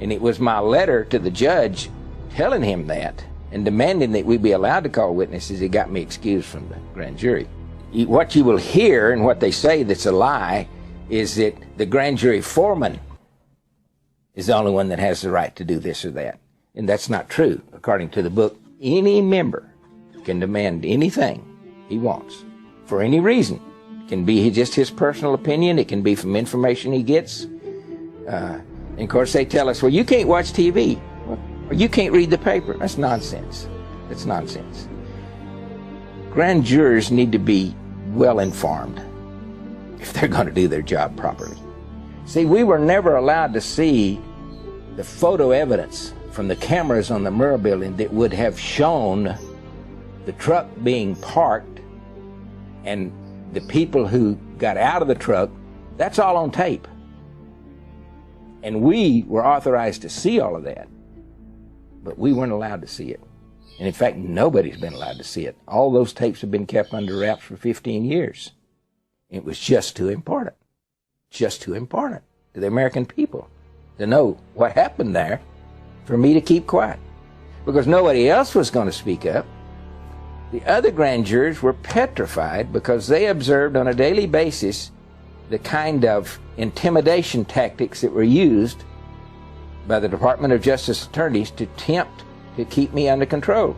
And it was my letter to the judge telling him that and demanding that we be allowed to call witnesses that got me excused from the grand jury. What you will hear and what they say that's a lie is that the grand jury foreman is the only one that has the right to do this or that. And that's not true. According to the book, any member can demand anything he wants for any reason. It can be just his personal opinion. It can be from information he gets. And of course, they tell us, well, you can't watch TV, or you can't read the paper. That's nonsense. That's nonsense. Grand jurors need to be well informed if they're going to do their job properly. See, we were never allowed to see the photo evidence from the cameras on the Murrah building that would have shown the truck being parked and the people who got out of the truck. That's all on tape. And we were authorized to see all of that, but we weren't allowed to see it. And in fact, nobody's been allowed to see it. All those tapes have been kept under wraps for 15 years. It was just too important to the American people to know what happened there for me to keep quiet, because nobody else was going to speak up. The other grand jurors were petrified because they observed on a daily basis the kind of intimidation tactics that were used by the Department of Justice attorneys to attempt to keep me under control.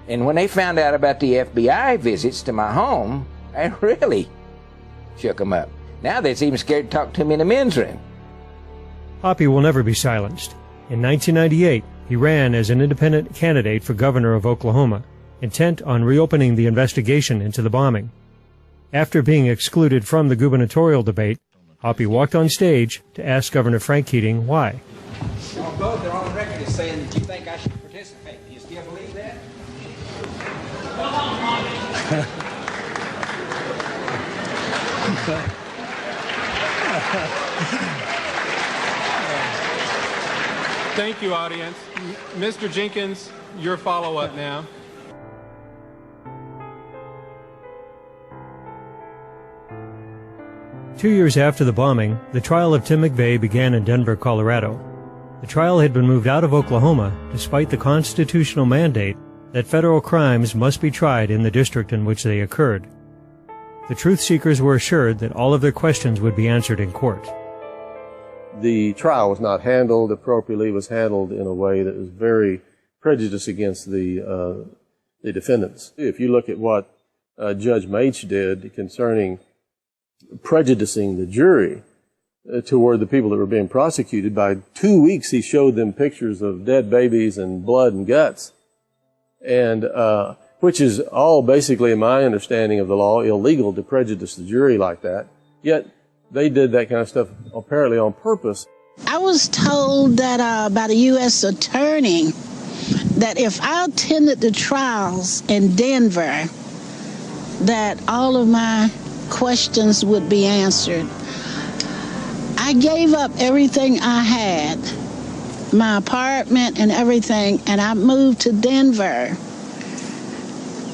And when they found out about the FBI visits to my home, I really shook them up. Now they're even scared to talk to me in the men's room.
Hoppe will never be silenced. In 1998, he ran as an independent candidate for governor of Oklahoma, intent on reopening the investigation into the bombing. After being excluded from the gubernatorial debate, Hoppe walked on stage to ask Governor Frank Keating why.
Y'all both are on record as saying that you think I should participate. Do you still believe that?
Thank you, audience. Mr. Jenkins, your follow-up now.
Two years after the bombing, the trial of Tim McVeigh began in Denver, Colorado. The trial had been moved out of Oklahoma despite the constitutional mandate that federal crimes must be tried in the district in which they occurred. The truth seekers were assured that all of their questions would be answered in court.
The trial was not handled appropriately. It was handled in a way that was very prejudiced against the defendants. If you look at what Judge Maitch did concerning prejudicing the jury toward the people that were being prosecuted, by 2 weeks he showed them pictures of dead babies and blood and guts, and which is all basically, in my understanding of the law, illegal to prejudice the jury like that. Yet they did that kind of stuff apparently on purpose.
I was told that by the U.S. attorney that if I attended the trials in Denver, that all of my questions would be answered. I gave up everything I had, my apartment and everything, and I moved to Denver.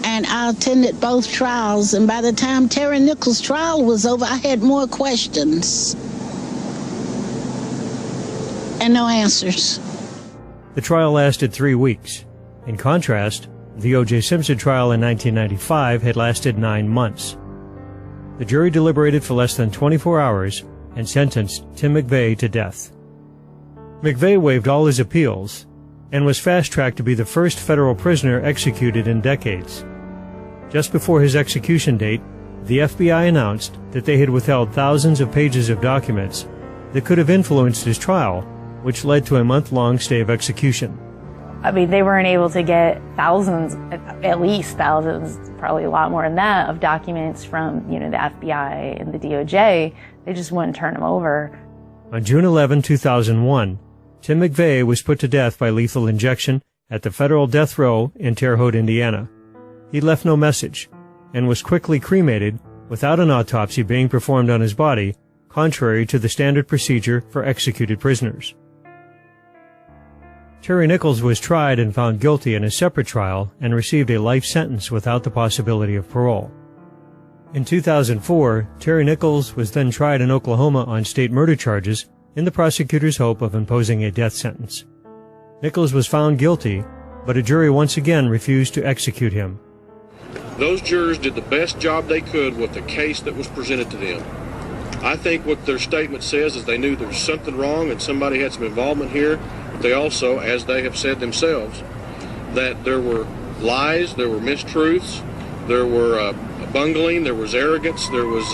And I attended both trials, and by the time Terry Nichols' trial was over, I had more questions and no answers.
The trial lasted 3 weeks. In contrast, the O.J. Simpson trial in 1995 had lasted 9 months. The jury deliberated for less than 24 hours and sentenced Tim McVeigh to death. McVeigh waived all his appeals and was fast-tracked to be the first federal prisoner executed in decades. Just before his execution date, the FBI announced that they had withheld thousands of pages of documents that could have influenced his trial, which led to a month-long stay of execution.
I mean, they weren't able to get thousands, at least thousands, probably a lot more than that, of documents from, the FBI and the DOJ. They just wouldn't turn them over.
On June 11, 2001, Tim McVeigh was put to death by lethal injection at the federal death row in Terre Haute, Indiana. He left no message, and was quickly cremated without an autopsy being performed on his body, contrary to the standard procedure for executed prisoners. Terry Nichols was tried and found guilty in a separate trial and received a life sentence without the possibility of parole. In 2004, Terry Nichols was then tried in Oklahoma on state murder charges in the prosecutor's hope of imposing a death sentence. Nichols was found guilty, but a jury once again refused to execute him.
Those jurors did the best job they could with the case that was presented to them. I think what their statement says is they knew there was something wrong and somebody had some involvement here, but they also, as they have said themselves, that there were lies, there were mistruths, there were bungling, there was arrogance, there was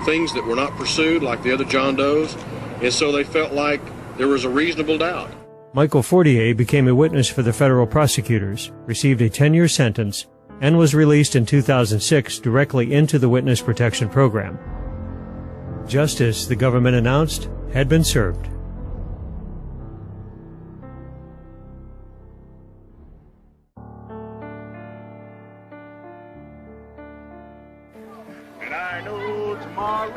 things that were not pursued like the other John Does, and so they felt like there was a reasonable doubt.
Michael Fortier became a witness for the federal prosecutors, received a 10-year sentence, and was released in 2006 directly into the Witness Protection Program. Justice, the government announced, had been served.
And I know tomorrow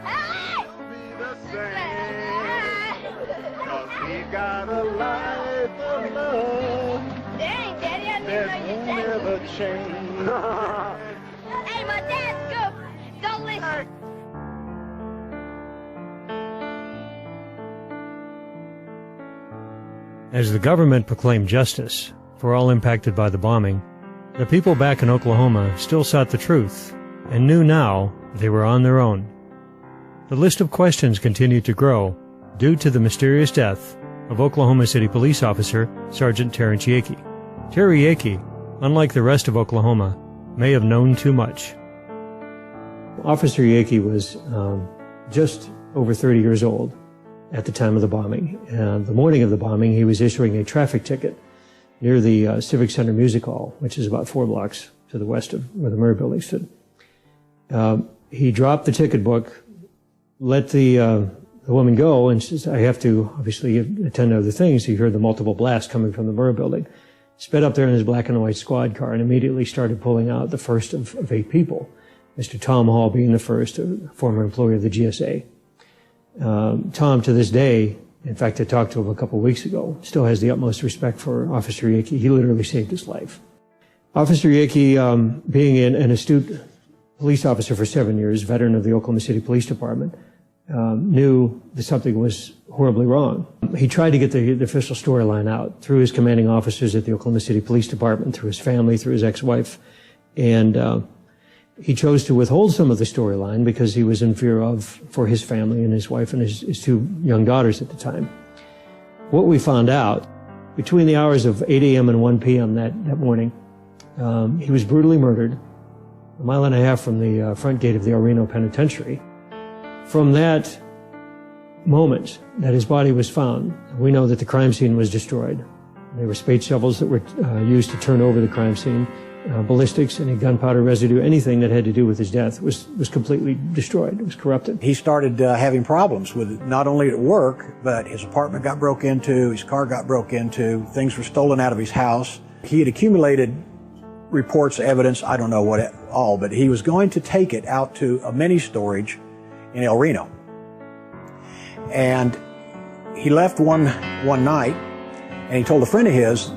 will be the same, 'cause we got a life of love that won't never change.
Hey, my dad's good. Don't listen.
As the government proclaimed justice for all impacted by the bombing, the people back in Oklahoma still sought the truth and knew now they were on their own. The list of questions continued to grow due to the mysterious death of Oklahoma City police officer Sergeant Terrence Yakey. Terry Yakey, unlike the rest of Oklahoma, may have known too much. Officer Yakey was just over 30 years old at the time of the bombing. And the morning of the bombing, he was issuing a traffic ticket near the Civic Center Music Hall, which is about 4 blocks to the west of where the Murrah building stood. He dropped the ticket book, let the woman go, and says, I have to obviously attend to other things. He heard the multiple blasts coming from the Murrah building. Sped up there in his black and white squad car and immediately started pulling out the first of 8 people. Mr. Tom Hall being the first, a former employee of the GSA. Tom, to this day, in fact, I talked to him a couple of weeks ago, still has the utmost respect for Officer Yakey. He literally saved his life. Officer Yakey, being an astute police officer for 7 years, veteran of the Oklahoma City Police Department, knew that something was horribly wrong. He tried to get the official storyline out through his commanding officers at the Oklahoma City Police Department, through his family, through his ex-wife, and he chose to withhold some of the storyline because he was in fear for his family and his wife and his 2 young daughters at the time. What we found out, between the hours of 8 a.m. and 1 p.m. that morning, he was brutally murdered 1.5 miles from the front gate of the El Reno Penitentiary. From that moment that his body was found, we know that the crime scene was destroyed. There were spade shovels that were used to turn over the crime scene. Ballistics, any gunpowder residue, anything that had to do with his death was completely destroyed. It was corrupted.
He started having problems with it, not only at work, but his apartment got broke into, his car got broke into, things were stolen out of his house. He had accumulated reports, evidence, I don't know what all, but he was going to take it out to a mini storage in El Reno. And he left one night, and he told a friend of his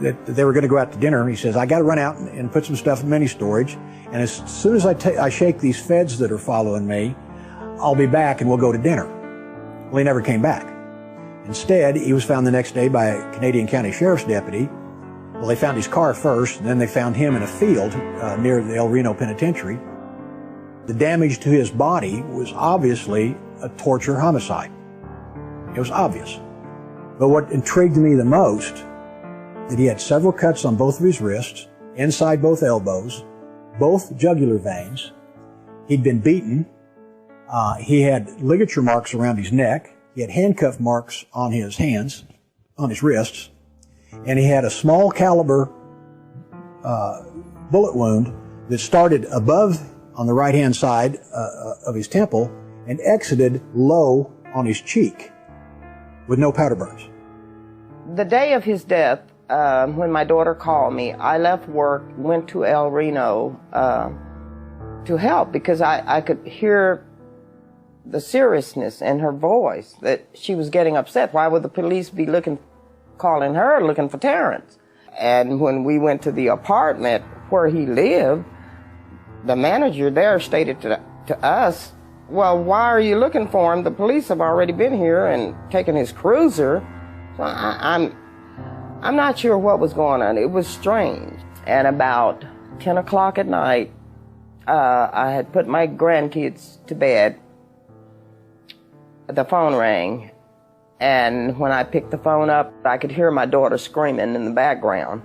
that they were going to go out to dinner. He says, I got to run out and put some stuff in mini storage, and as soon as I shake these feds that are following me, I'll be back and we'll go to dinner. Well, he never came back. Instead, he was found the next day by a Canadian County Sheriff's deputy. Well, they found his car first, and then they found him in a field near the El Reno Penitentiary. The damage to his body was obviously a torture homicide. It was obvious. But what intrigued me the most, that he had several cuts on both of his wrists, inside both elbows, both jugular veins. He'd been beaten. He had ligature marks around his neck. He had handcuff marks on his hands, on his wrists. And he had a small caliber bullet wound that started above on the right-hand side of his temple and exited low on his cheek with no powder burns.
The day of his death,
when my daughter called me, I left work, went to El Reno to help because I could hear the seriousness in her voice, that she was getting upset. Why would the police be calling her looking for Terrence? And when we went to the apartment where he lived, the manager there stated to us, well, why are you looking for him? The police have already been here and taken his cruiser. So I'm not sure what was going on. It was strange. And about 10 o'clock at night, I had put my grandkids to bed. The phone rang, and when I picked the phone up, I could hear my daughter screaming in the background.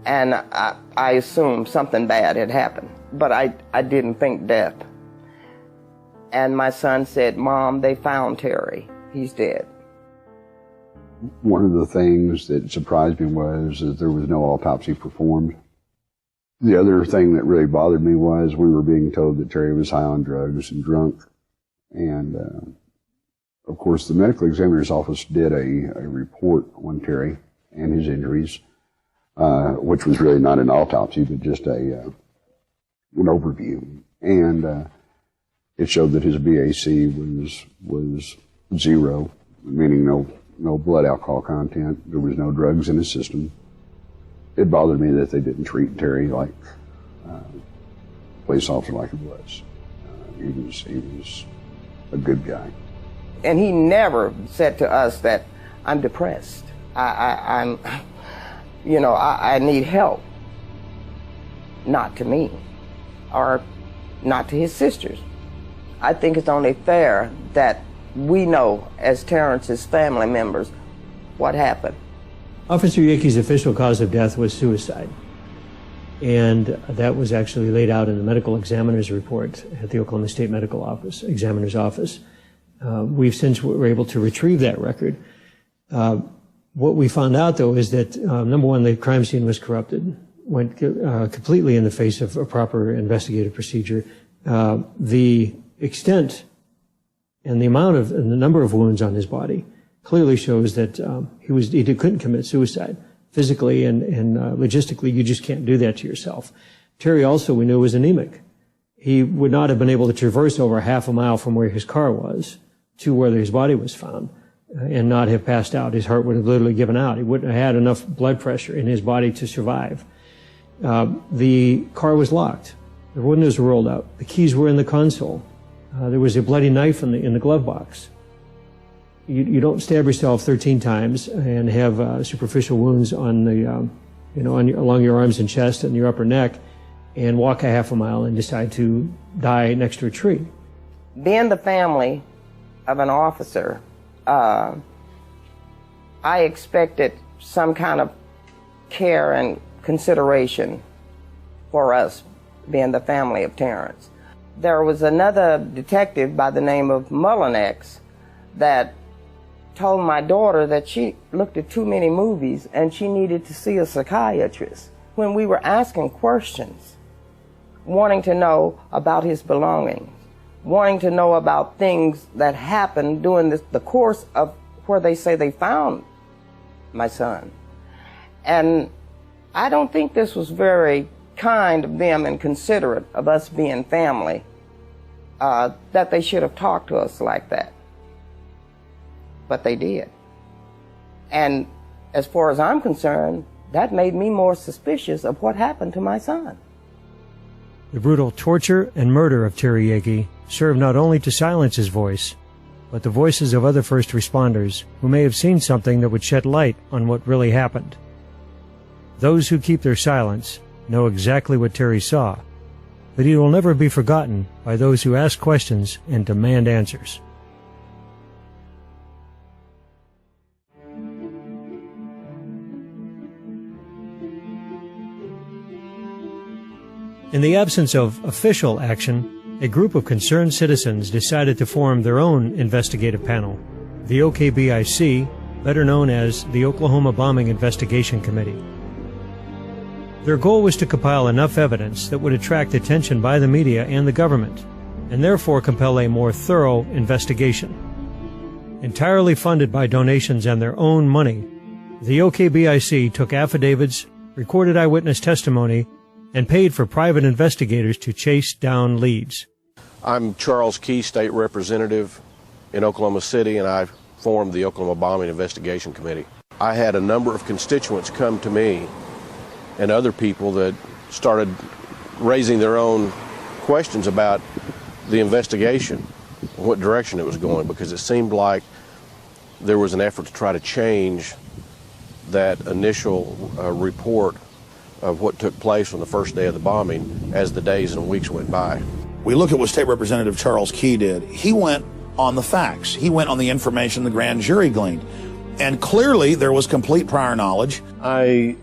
And I assumed something bad had happened, but I didn't think death. And my son said, Mom, they found Terry. He's dead.
One of the things that surprised me was that there was no autopsy performed. The other thing that really bothered me was we were being told that Terry was high on drugs and drunk. And, of course, the medical examiner's office did a report on Terry and his injuries, which was really not an autopsy, but just an overview. And it showed that his BAC was 0, meaning no blood alcohol content. There was no drugs in his system. It bothered me that they didn't treat Terry like a police officer like he was. He was a good guy.
And he never said to us that I'm depressed. I need help. Not to me, or not to his sisters. I think it's only fair that we know, as Terrence's family members, what happened.
Officer Yakee's official cause of death was suicide. And that was actually laid out in the medical examiner's report at the Oklahoma State Medical Examiner's Office. We've since were able to retrieve that record. What we found out, though, is that, number one, the crime scene was corrupted, went completely in the face of a proper investigative procedure. The extent and the amount of and the number of wounds on his body clearly shows that he couldn't commit suicide. Physically and logistically, you just can't do that to yourself. Terry also, we knew, was anemic. He would not have been able to traverse over half a mile from where his car was to where his body was found and not have passed out. His heart would have literally given out. He wouldn't have had enough blood pressure in his body to survive. The car was locked. The windows were rolled out. The keys were in the console. There was a bloody knife in the glove box. You don't stab yourself 13 times and have superficial wounds on along your arms and chest and your upper neck and walk a half a mile and decide to die next to a tree.
Being the family of an officer, I expected some kind of care and consideration for us, being the family of Terrence. There was another detective by the name of Mullinex that told my daughter that she looked at too many movies and she needed to see a psychiatrist. When we were asking questions, wanting to know about his belongings, wanting to know about things that happened during the course of where they say they found my son. And I don't think this was very kind of them and considerate of us being family, that they should have talked to us like that. But they did. And as far as I'm concerned, that made me more suspicious of what happened to my son.
The brutal torture and murder of Terry Yakee served not only to silence his voice, but the voices of other first responders who may have seen something that would shed light on what really happened. Those who keep their silence know exactly what Terry saw, but he will never be forgotten by those who ask questions and demand answers. In the absence of official action, a group of concerned citizens decided to form their own investigative panel, the OKBIC, better known as the Oklahoma Bombing Investigation Committee. Their goal was to compile enough evidence that would attract attention by the media and the government, and therefore compel a more thorough investigation. Entirely funded by donations and their own money, The OKBIC took affidavits, recorded eyewitness testimony, and paid for private investigators to chase down leads.
I'm Charles Key, State Representative in Oklahoma City, and I formed the Oklahoma Bombing Investigation Committee. I had a number of constituents come to me and other people that started raising their own questions about the investigation, what direction it was going, because it seemed like there was an effort to try to change that initial report of what took place on the first day of the bombing as the days and weeks went by.
We look at what State Representative Charles Key did. He went on the facts. He went on the information the grand jury gleaned. And clearly there was complete prior knowledge.
I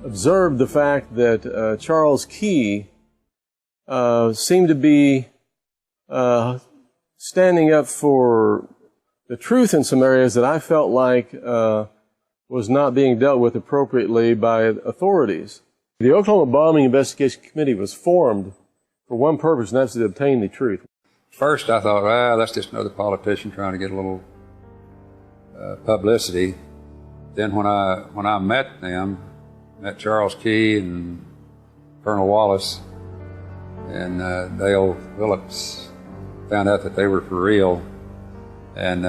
observed the fact that Charles Key seemed to be standing up for the truth in some areas that I felt like was not being dealt with appropriately by authorities. The Oklahoma Bombing Investigation Committee was formed for one purpose, and that's to obtain the truth.
First I thought, that's just another politician trying to get a little publicity. Then when I met Charles Key and Colonel Wallace and Dale Phillips, found out that they were for real, and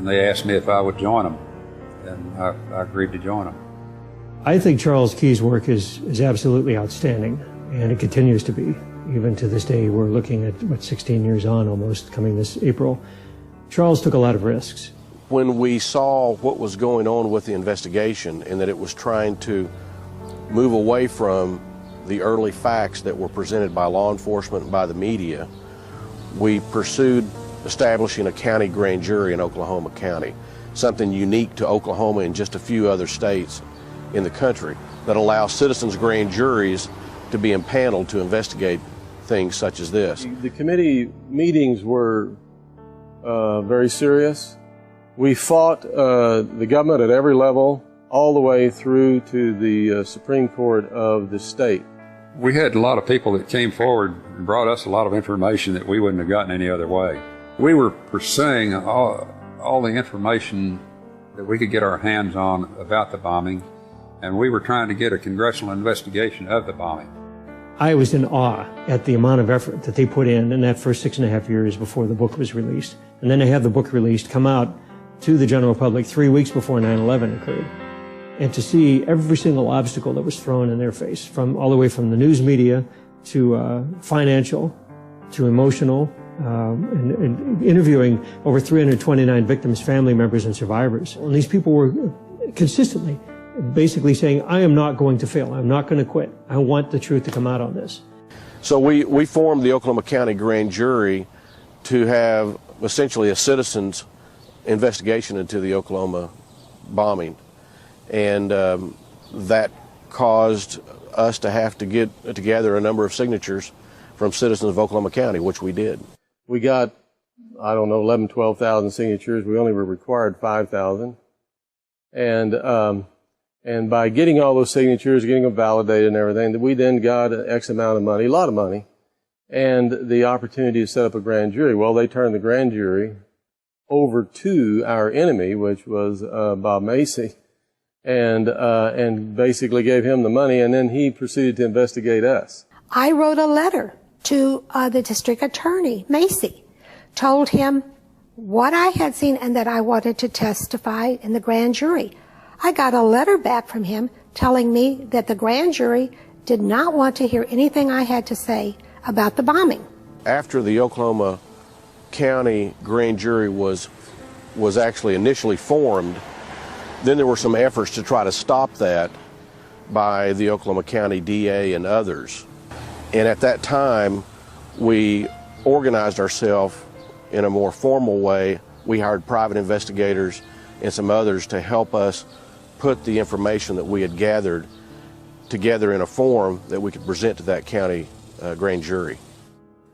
they asked me if I would join them, and I agreed to join them.
I think Charles Key's work is absolutely outstanding, and it continues to be. Even to this day, we're looking at, 16 years on almost, coming this April. Charles took a lot of risks.
When we saw what was going on with the investigation and that it was trying to move away from the early facts that were presented by law enforcement and by the media, we pursued establishing a county grand jury in Oklahoma County, something unique to Oklahoma and just a few other states in the country that allows citizens' grand juries to be impaneled to investigate things such as this.
The committee meetings were very serious. We fought the government at every level, all the way through to the Supreme Court of the state.
We had a lot of people that came forward and brought us a lot of information that we wouldn't have gotten any other way. We were pursuing all the information that we could get our hands on about the bombing, and we were trying to get a congressional investigation of the bombing.
I was in awe at the amount of effort that they put in that first 6.5 years before the book was released. And then to have the book released, come out to the general public 3 weeks before 9/11 occurred. And to see every single obstacle that was thrown in their face, from all the way from the news media to financial to emotional, and interviewing over 329 victims, family members, and survivors. And these people were consistently basically saying, I am not going to fail. I'm not going to quit. I want the truth to come out on this.
So we formed the Oklahoma County Grand Jury to have essentially a citizens' investigation into the Oklahoma bombing. And that caused us to have to get together a number of signatures from citizens of Oklahoma County, which we did.
We got, 11,000, 12,000 signatures. We only were required 5,000. And by getting all those signatures, getting them validated and everything, we then got an X amount of money, a lot of money, and the opportunity to set up a grand jury. Well, they turned the grand jury over to our enemy, which was Bob Macy, and basically gave him the money, and then he proceeded to investigate us.
I wrote a letter to the district attorney, Macy, told him what I had seen and that I wanted to testify in the grand jury. I got a letter back from him telling me that the grand jury did not want to hear anything I had to say about the bombing.
After the Oklahoma County Grand Jury was actually initially formed, then there were some efforts to try to stop that by the Oklahoma County DA and others. And at that time, we organized ourselves in a more formal way. We hired private investigators and some others to help us put the information that we had gathered together in a form that we could present to that county grand jury.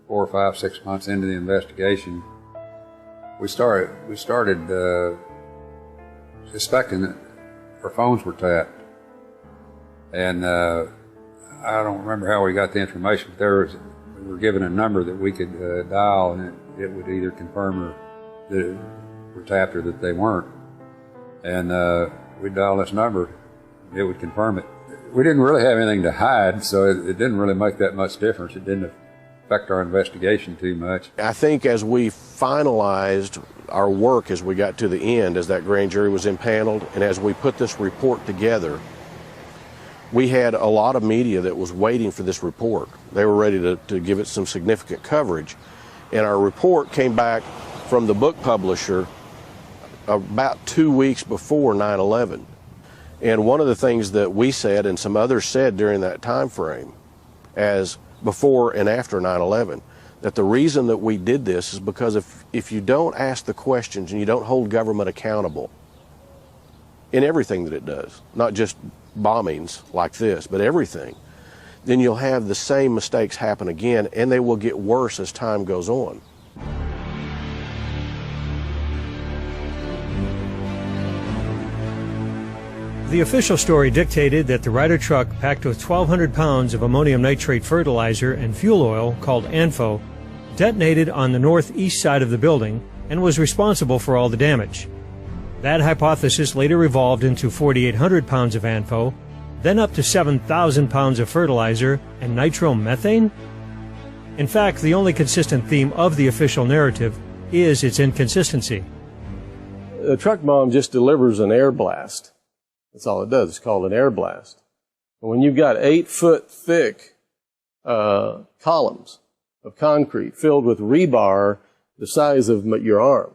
4 or 5, 6 months into the investigation, we started suspecting that our phones were tapped. And I don't remember how we got the information, but we were given a number that we could dial, and it would either confirm or that it were tapped or that they weren't. And we'd dial this number, it would confirm it. We didn't really have anything to hide, so it didn't really make that much difference. It didn't affect our investigation too much.
I think as we finalized our work, as we got to the end, as that grand jury was impaneled, and as we put this report together, we had a lot of media that was waiting for this report. They were ready to give it some significant coverage. And our report came back from the book publisher about 2 weeks before 9/11. And one of the things that we said and some others said during that time frame, as before and after 9/11, that the reason that we did this is because if you don't ask the questions and you don't hold government accountable in everything that it does, not just bombings like this, but everything, then you'll have the same mistakes happen again, and they will get worse as time goes on.
The official story dictated that the Ryder truck packed with 1,200 pounds of ammonium nitrate fertilizer and fuel oil, called ANFO, detonated on the northeast side of the building and was responsible for all the damage. That hypothesis later evolved into 4,800 pounds of ANFO, then up to 7,000 pounds of fertilizer and nitromethane? In fact, the only consistent theme of the official narrative is its inconsistency.
A truck bomb just delivers an air blast. That's all it does. It's called an air blast. And when you've got 8-foot thick columns of concrete filled with rebar the size of your arm,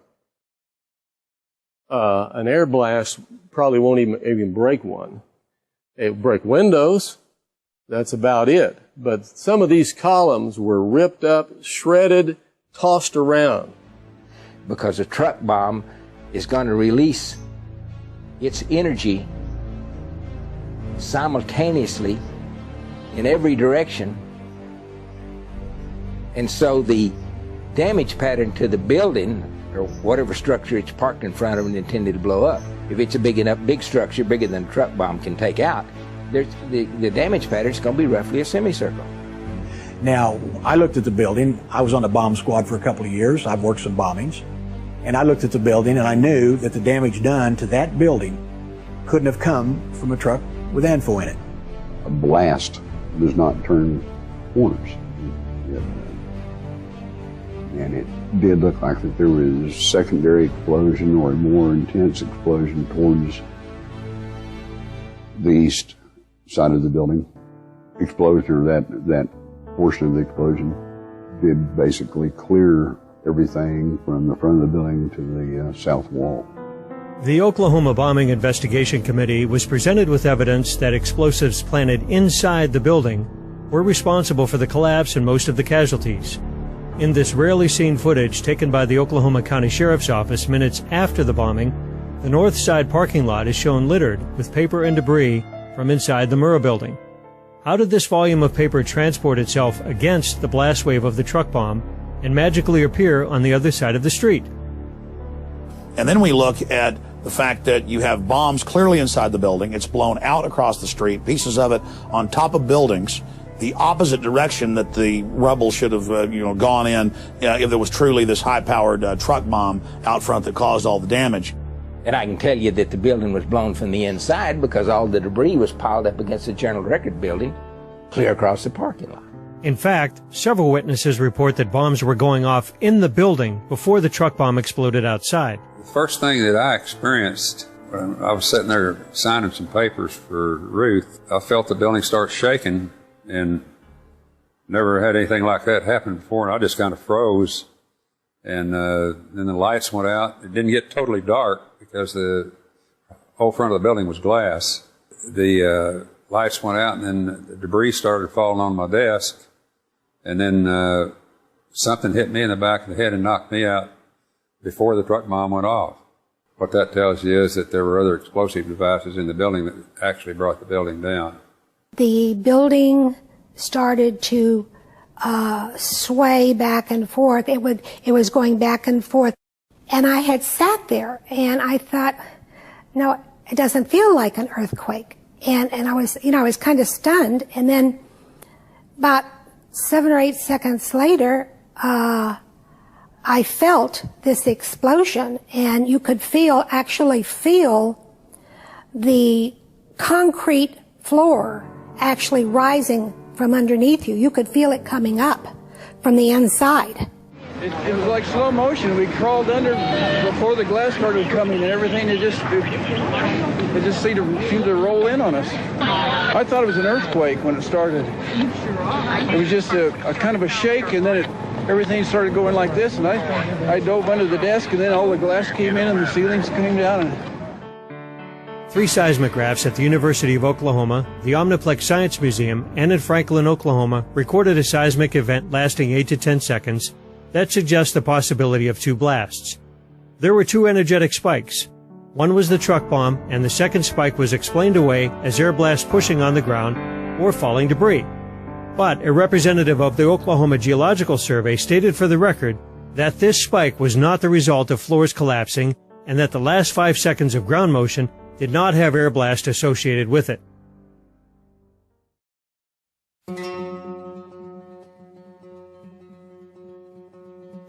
an air blast probably won't even break one. It will break windows. That's about it. But some of these columns were ripped up, shredded, tossed around.
Because a truck bomb is going to release its energy simultaneously in every direction. And so the damage pattern to the building or whatever structure it's parked in front of and intended to blow up, if it's a big structure, bigger than a truck bomb can take out, the damage pattern is going to be roughly a semicircle.
Now, I looked at the building. I was on the bomb squad for a couple of years. I've worked some bombings. And I looked at the building and I knew that the damage done to that building couldn't have come from a truck with ANFO in it.
A blast does not turn corners. And it did look like that there was a secondary explosion or a more intense explosion towards the east side of the building. Explosion, or that portion of the explosion, did basically clear everything from the front of the building to the south wall.
The Oklahoma Bombing Investigation Committee was presented with evidence that explosives planted inside the building were responsible for the collapse and most of the casualties. In this rarely seen footage taken by the Oklahoma County Sheriff's Office minutes after the bombing, the north side parking lot is shown littered with paper and debris from inside the Murrah building. How did this volume of paper transport itself against the blast wave of the truck bomb and magically appear on the other side of the street?
And then we look at the fact that you have bombs clearly inside the building. It's blown out across the street, pieces of it on top of buildings, the opposite direction that the rubble should have gone in if there was truly this high-powered truck bomb out front that caused all the damage.
And I can tell you that the building was blown from the inside because all the debris was piled up against the Journal Record building clear across the parking lot.
In fact, several witnesses report that bombs were going off in the building before the truck bomb exploded outside.
The first thing that I experienced when I was sitting there signing some papers for Ruth, I felt the building start shaking, and never had anything like that happen before, and I just kind of froze. And then the lights went out. It didn't get totally dark because the whole front of the building was glass. The lights went out, and then the debris started falling on my desk. And then something hit me in the back of the head and knocked me out before the truck bomb went off. What that tells you is that there were other explosive devices in the building that actually brought the building down.
The building started to sway back and forth. It was going back and forth. And I had sat there and I thought, no, it doesn't feel like an earthquake. And I was kind of stunned. And then about 7 or 8 seconds later, I felt this explosion, and you could actually feel the concrete floor actually rising from underneath you. You could feel it coming up from the inside.
It was like slow motion. We crawled under before the glass started coming, and everything it just seemed to roll in on us. I thought it was an earthquake when it started. It was just a kind of a shake, and then everything started going like this, and I dove under the desk, and then all the glass came in and the ceilings came down.
3 seismographs at the University of Oklahoma, the Omniplex Science Museum, and in Franklin, Oklahoma, recorded a seismic event lasting 8 to 10 seconds that suggests the possibility of 2 blasts. There were 2 energetic spikes. One was the truck bomb, and the second spike was explained away as air blast pushing on the ground or falling debris. But a representative of the Oklahoma Geological Survey stated for the record that this spike was not the result of floors collapsing and that the last 5 seconds of ground motion did not have air blast associated with it.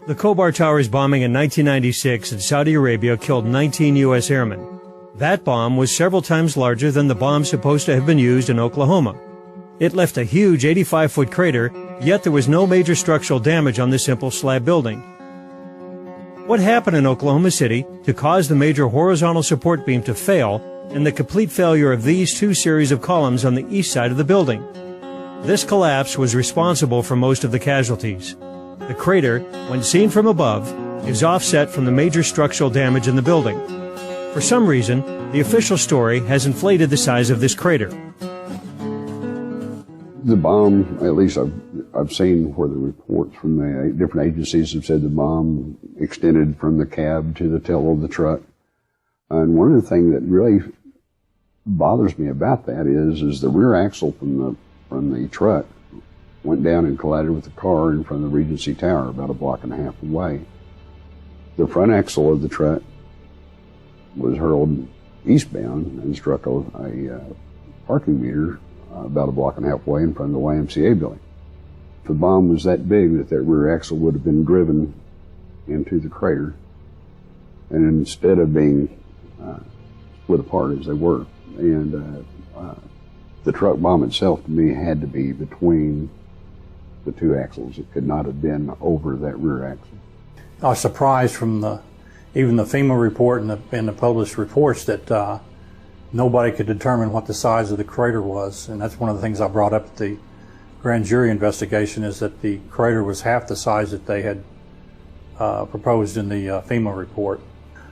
The Khobar Towers bombing in 1996 in Saudi Arabia killed 19 U.S. airmen. That bomb was several times larger than the bomb supposed to have been used in Oklahoma. It left a huge 85-foot crater, yet there was no major structural damage on the simple slab building. What happened in Oklahoma City to cause the major horizontal support beam to fail and the complete failure of these 2 series of columns on the east side of the building? This collapse was responsible for most of the casualties. The crater, when seen from above, is offset from the major structural damage in the building. For some reason, the official story has inflated the size of this crater.
The bomb, at least I've seen where the reports from the different agencies have said the bomb extended from the cab to the tail of the truck. And one of the things that really bothers me about that is the rear axle from the truck went down and collided with the car in front of the Regency Tower about 1.5 blocks away. The front axle of the truck was hurled eastbound and struck a parking meter about 1.5 blocks away in front of the YMCA building. If the bomb was that big that rear axle would have been driven into the crater, and instead of being split apart as they were, and the truck bomb itself to me had to be between the 2 axles. It could not have been over that rear axle.
I was surprised from even the FEMA report and the published reports that nobody could determine what the size of the crater was, and that's one of the things I brought up at the grand jury investigation, is that the crater was half the size that they had proposed in the FEMA report.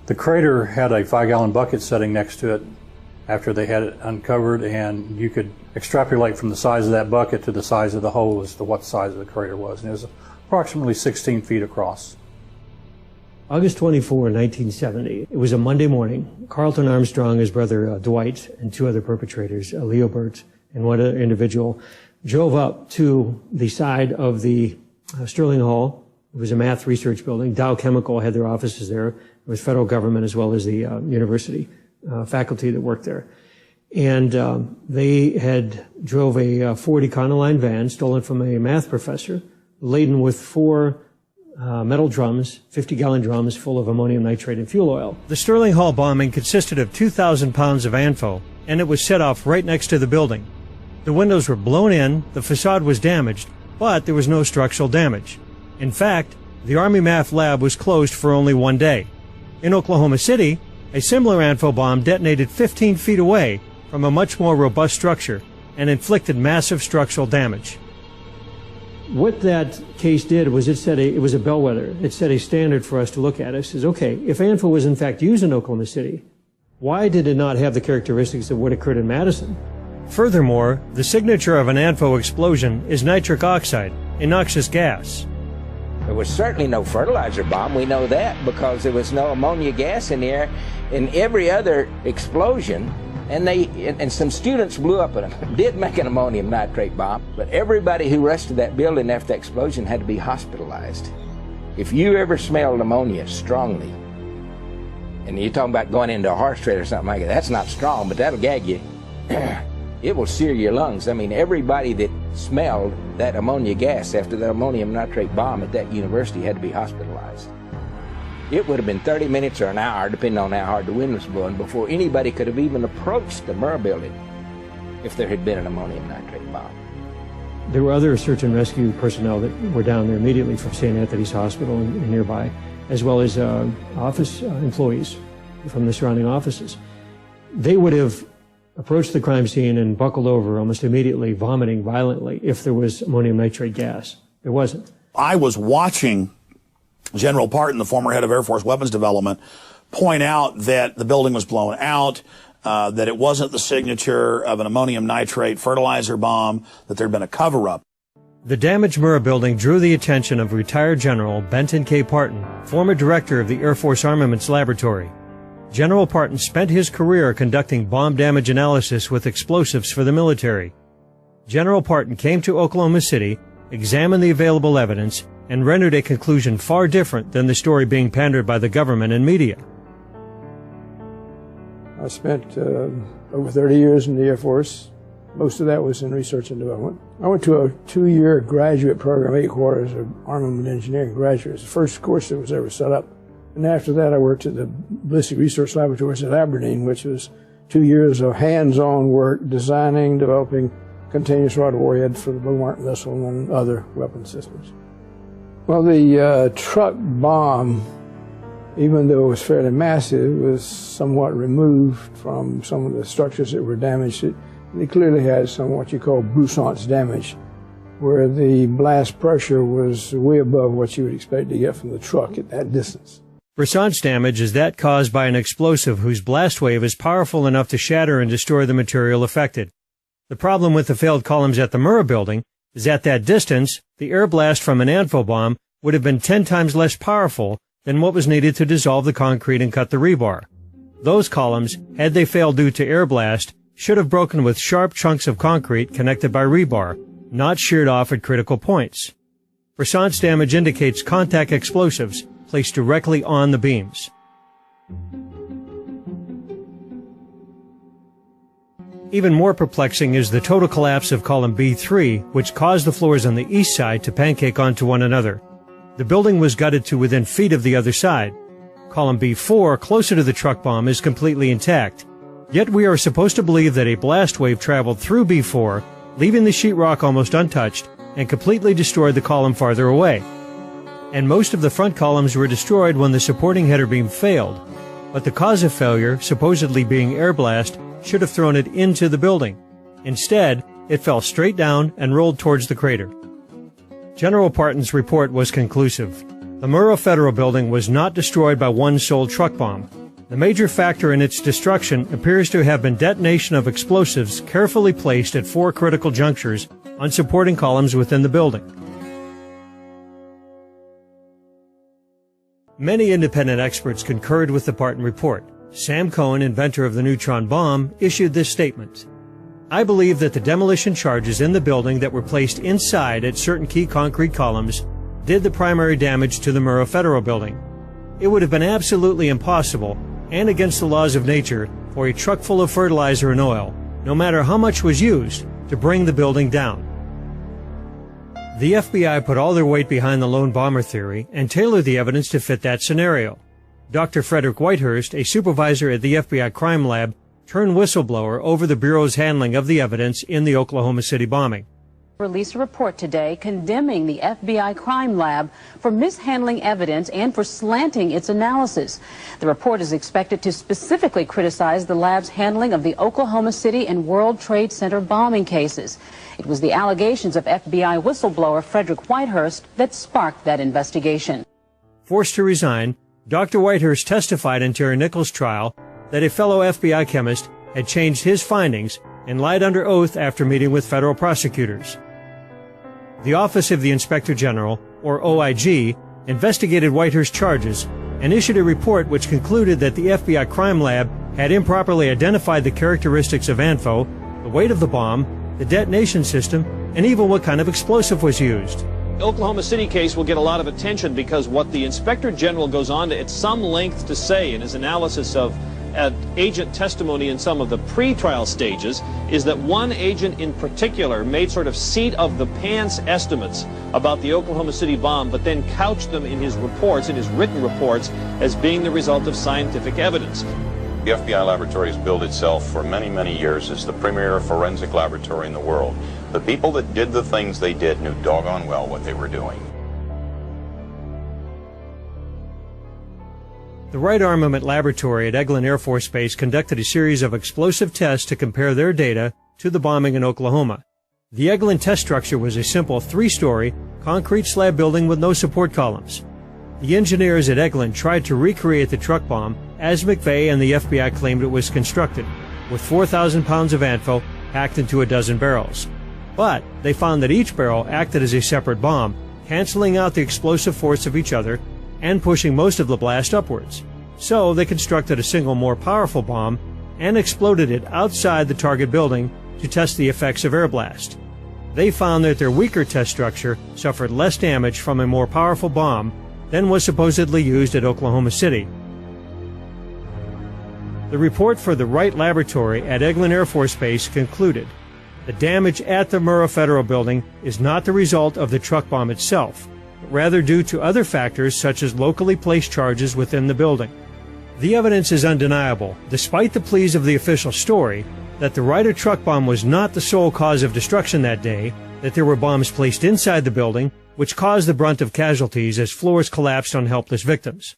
The crater had a 5-gallon bucket sitting next to it after they had it uncovered, and you could extrapolate from the size of that bucket to the size of the hole as to what size of the crater was, and it was approximately 16 feet across.
August 24, 1970. It was a Monday morning. Carlton Armstrong, his brother Dwight, and 2 other perpetrators, Leo Burt and one other individual, drove up to the side of the Sterling Hall. It was a math research building. Dow Chemical had their offices there. It was federal government as well as the university faculty that worked there. And they had drove a Ford Econoline van stolen from a math professor, laden with 4 metal drums, 50-gallon drums full of ammonium nitrate and fuel oil. The Sterling Hall bombing consisted of 2,000 pounds of ANFO, and it was set off right next to the building. The windows were blown in, the facade was damaged, but there was no structural damage. In fact, the Army Math Lab was closed for only 1 day. In Oklahoma City, a similar ANFO bomb detonated 15 feet away from a much more robust structure and inflicted massive structural damage. What that case did was it was a bellwether. It set a standard for us to look at. It says, okay, if ANFO was in fact used in Oklahoma City, why did it not have the characteristics of what occurred in Madison? Furthermore, the signature of an ANFO explosion is nitric oxide, a noxious gas.
There was certainly no fertilizer bomb. We know that because there was no ammonia gas in the air. In every other explosion, and some students blew up did make an ammonium nitrate bomb, but everybody who rushed to that building after the explosion had to be hospitalized. If you ever smelled ammonia strongly, and you're talking about going into a horse trade or something like that, that's not strong, but that'll gag you. It will sear your lungs. I mean, everybody that smelled that ammonia gas after the ammonium nitrate bomb at that university had to be hospitalized. It would have been 30 minutes or an hour, depending on how hard the wind was blowing, before anybody could have even approached the Murrah building if there had been an ammonium nitrate bomb.
There were other search and rescue personnel that were down there immediately from St. Anthony's Hospital and nearby, as well as office employees from the surrounding offices. They would have approached the crime scene and buckled over almost immediately, vomiting violently, if there was ammonium nitrate gas. There wasn't.
I was watching General Parton, the former head of Air Force Weapons Development, point out that the building was blown out, that it wasn't the signature of an ammonium nitrate fertilizer bomb, that there had been a cover-up.
The damaged Murrah building drew the attention of retired General Benton K. Parton, former director of the Air Force Armaments Laboratory. General Parton spent his career conducting bomb damage analysis with explosives for the military. General Parton came to Oklahoma City, examined the available evidence, and rendered a conclusion far different than the story being pandered by the government and media.
I spent over 30 years in the Air Force. Most of that was in research and development. I went to a 2-year graduate program, 8 quarters of armament engineering graduate. It was the first course that was ever set up. And after that, I worked at the Ballistic Research Laboratories at Aberdeen, which was 2 years of hands-on work designing, developing continuous rod warhead for the Beaumont missile and other weapon systems. Well, the truck bomb, even though it was fairly massive, was somewhat removed from some of the structures that were damaged. It clearly had some what you call Broussard's damage, where the blast pressure was way above what you would expect to get from the truck at that distance.
Broussard's damage is that caused by an explosive whose blast wave is powerful enough to shatter and destroy the material affected. The problem with the failed columns at the Murrah building is at that distance, the air blast from an ANFO bomb would have been 10 times less powerful than what was needed to dissolve the concrete and cut the rebar. Those columns, had they failed due to air blast, should have broken with sharp chunks of concrete connected by rebar, not sheared off at critical points. Broussard's damage indicates contact explosives placed directly on the beams. Even more perplexing is the total collapse of column B3, which caused the floors on the east side to pancake onto one another. The building was gutted to within feet of the other side. Column B4, closer to the truck bomb, is completely intact. Yet we are supposed to believe that a blast wave traveled through B4, leaving the sheetrock almost untouched, and completely destroyed the column farther away. And most of the front columns were destroyed when the supporting header beam failed. But the cause of failure, supposedly being air blast, should have thrown it into the building. Instead, it fell straight down and rolled towards the crater. General Parton's report was conclusive. The Murrah Federal Building was not destroyed by one sole truck bomb. The major factor in its destruction appears to have been detonation of explosives carefully placed at 4 critical junctures on supporting columns within the building. Many independent experts concurred with the Parton report. Sam Cohen, inventor of the neutron bomb, issued this statement. I believe that the demolition charges in the building that were placed inside at certain key concrete columns did the primary damage to the Murrah Federal Building. It would have been absolutely impossible and against the laws of nature for a truck full of fertilizer and oil, no matter how much was used, to bring the building down. The FBI put all their weight behind the lone bomber theory and tailored the evidence to fit that scenario. Dr. Frederick Whitehurst, a supervisor at the FBI crime lab, turned whistleblower over the Bureau's handling of the evidence in the Oklahoma City bombing.
Released a report today condemning the FBI crime lab for mishandling evidence and for slanting its analysis. The report is expected to specifically criticize the lab's handling of the Oklahoma City and World Trade Center bombing cases. It was the allegations of FBI whistleblower Frederick Whitehurst that sparked that investigation.
Forced to resign, Dr. Whitehurst testified in Terry Nichols' trial that a fellow FBI chemist had changed his findings and lied under oath after meeting with federal prosecutors. The Office of the Inspector General, or OIG, investigated Whitehurst's charges and issued a report which concluded that the FBI crime lab had improperly identified the characteristics of ANFO, the weight of the bomb, the detonation system, and even what kind of explosive was used.
The Oklahoma City case will get a lot of attention because what the Inspector General goes on to at some length to say in his analysis of agent testimony in some of the pre-trial stages is that one agent in particular made sort of seat-of-the-pants estimates about the Oklahoma City bomb, but then couched them in his reports, in his written reports, as being the result of scientific evidence.
The FBI laboratory has billed itself for many, many years as the premier forensic laboratory in the world. The people that did the things they did knew doggone well what they were doing.
The Wright Armament Laboratory at Eglin Air Force Base conducted a series of explosive tests to compare their data to the bombing in Oklahoma. The Eglin test structure was a simple 3-story concrete slab building with no support columns. The engineers at Eglin tried to recreate the truck bomb as McVeigh and the FBI claimed it was constructed, with 4,000 pounds of ANFO packed into a dozen barrels. But they found that each barrel acted as a separate bomb, canceling out the explosive force of each other and pushing most of the blast upwards. So they constructed a single more powerful bomb and exploded it outside the target building to test the effects of air blast. They found that their weaker test structure suffered less damage from a more powerful bomb than was supposedly used at Oklahoma City. The report for the Wright Laboratory at Eglin Air Force Base concluded the damage at the Murrah Federal Building is not the result of the truck bomb itself, but rather due to other factors such as locally placed charges within the building. The evidence is undeniable, despite the pleas of the official story, that the Wright truck bomb was not the sole cause of destruction that day, that there were bombs placed inside the building, which caused the brunt of casualties as floors collapsed on helpless victims.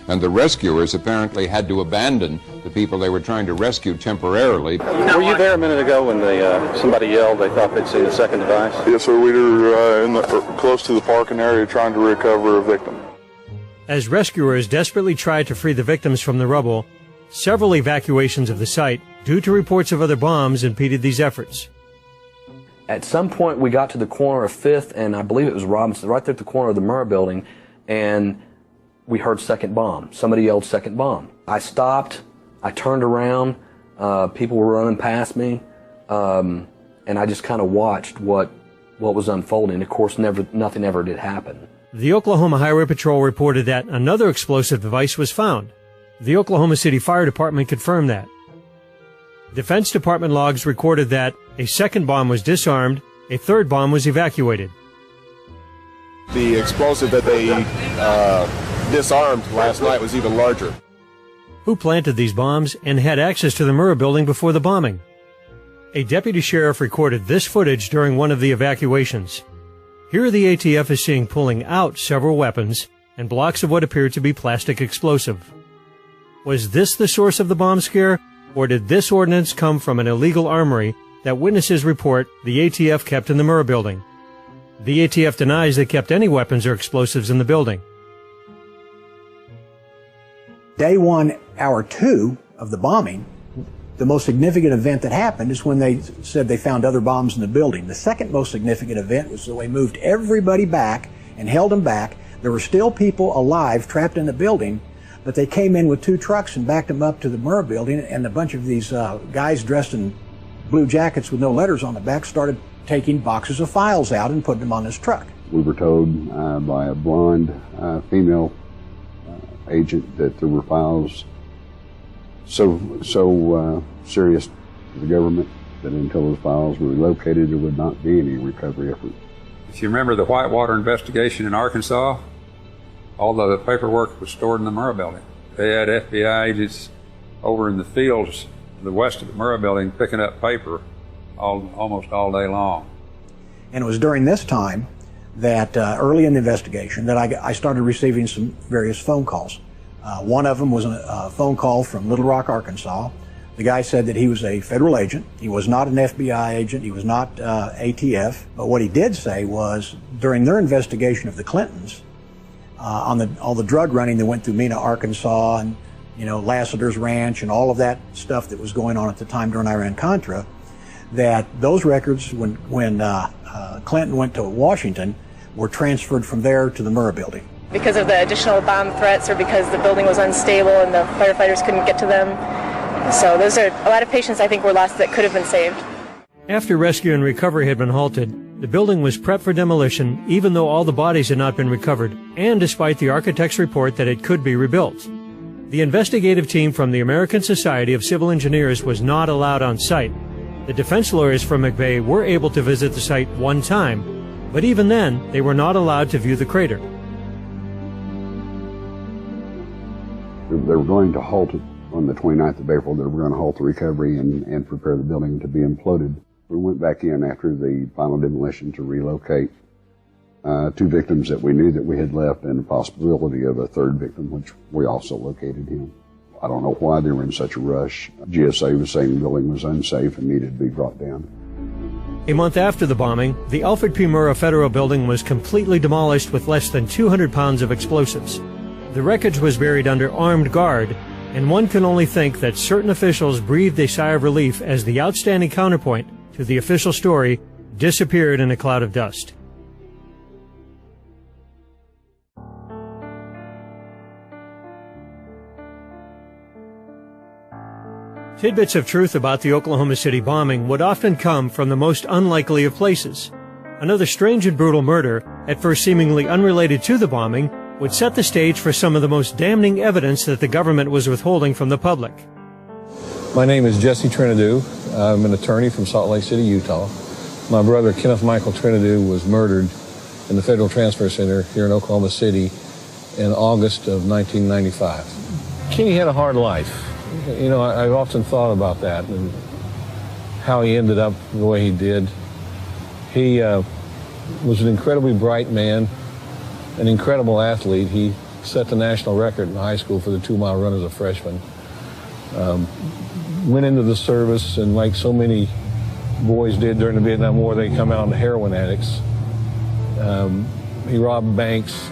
And the rescuers apparently had to abandon the people they were trying to rescue temporarily.
Were you there a minute ago when somebody yelled they thought they'd seen the second device?
Yes, sir. We were close to the parking area trying to recover a victim.
As rescuers desperately tried to free the victims from the rubble, several evacuations of the site, due to reports of other bombs, impeded these efforts.
At some point, we got to the corner of 5th, and I believe it was Robinson, right there at the corner of the Murrah building, and we heard second bomb. Somebody yelled second bomb. I stopped. I turned around. People were running past me, and I just kind of watched what was unfolding. Of course, nothing ever did happen.
The Oklahoma Highway Patrol reported that another explosive device was found. The Oklahoma City Fire Department confirmed that. Defense Department logs recorded that a second bomb was disarmed, a third bomb was evacuated.
The explosive that they disarmed last night was even larger.
Who planted these bombs and had access to the Murrah building before the bombing? A deputy sheriff recorded this footage during one of the evacuations. Here the ATF is seen pulling out several weapons and blocks of what appeared to be plastic explosive. Was this the source of the bomb scare, or did this ordnance come from an illegal armory that witnesses report the ATF kept in the Murrah building? The ATF denies they kept any weapons or explosives in the building.
Day 1, hour 2 of the bombing, the most significant event that happened is when they said they found other bombs in the building. The second most significant event was that they moved everybody back and held them back. There were still people alive trapped in the building, but they came in with 2 trucks and backed them up to the Murrah building, and a bunch of these guys dressed in blue jackets with no letters on the back started taking boxes of files out and putting them on this truck.
We were told by a blonde female agent that there were files so serious to the government that until those files were located, there would not be any recovery effort.
If you remember the Whitewater investigation in Arkansas, all the paperwork was stored in the Murrah building. They had FBI agents over in the fields to the west of the Murrah building picking up paper almost all day long.
And it was during this time that early in the investigation that I started receiving some various phone calls. One of them was a phone call from Little Rock, Arkansas. The guy said that he was a federal agent. He was not an FBI agent. He was not ATF. But what he did say was during their investigation of the Clintons, on all the drug running that went through Mena, Arkansas, and Lassiter's Ranch and all of that stuff that was going on at the time during Iran-Contra, that those records, when Clinton went to Washington, were transferred from there to the Murrah building.
Because of the additional bomb threats or because the building was unstable and the firefighters couldn't get to them. So those are a lot of patients I think were lost that could have been saved.
After rescue and recovery had been halted, The building was prepped for demolition even though all the bodies had not been recovered, and despite the architect's report that it could be rebuilt. The investigative team from the American Society of Civil Engineers was not allowed on site. The defense lawyers from McVeigh were able to visit the site one time, but even then, they were not allowed to view the crater.
They were going to halt it on the 29th of April. They were going to halt the recovery and prepare the building to be imploded. We went back in after the final demolition to relocate 2 victims that we knew that we had left, and the possibility of a 3rd victim, which we also located him. I don't know why they were in such a rush. GSA was saying the building was unsafe and needed to be brought down.
A month after the bombing, the Alfred P. Murrah Federal Building was completely demolished with less than 200 pounds of explosives. The wreckage was buried under armed guard, and one can only think that certain officials breathed a sigh of relief as the outstanding counterpoint to the official story disappeared in a cloud of dust. Tidbits of truth about the Oklahoma City bombing would often come from the most unlikely of places. Another strange and brutal murder, at first seemingly unrelated to the bombing, would set the stage for some of the most damning evidence that the government was withholding from the public.
My name is Jesse Trinidou. I'm an attorney from Salt Lake City, Utah. My brother, Kenneth Michael Trinidou, was murdered in the Federal Transfer Center here in Oklahoma City in August of 1995. Kenny had a hard life. You know, I've often thought about that and how he ended up the way he did. He was an incredibly bright man, an incredible athlete. He set the national record in high school for the 2-mile run as a freshman. Went into the service, and like so many boys did during the Vietnam War, they come out heroin addicts. He robbed banks,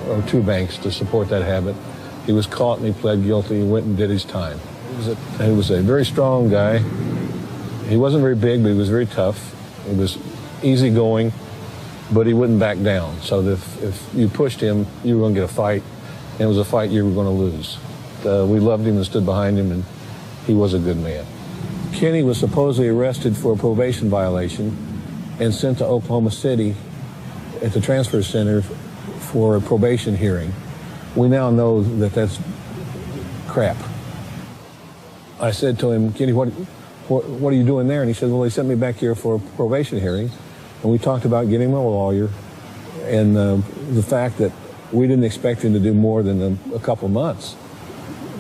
or 2 banks, to support that habit. He was caught and he pled guilty. He went and did his time. He was a very strong guy. He wasn't very big, but he was very tough. He was easygoing, but he wouldn't back down. So if you pushed him, you were going to get a fight, and it was a fight you were going to lose. We loved him and stood behind him, and he was a good man. Kenny was supposedly arrested for a probation violation and sent to Oklahoma City at the transfer center for a probation hearing. We now know that that's crap. I said to him, Kenny, what are you doing there? And he said, well, they sent me back here for a probation hearing. And we talked about getting him a lawyer and the fact that we didn't expect him to do more than a couple of months.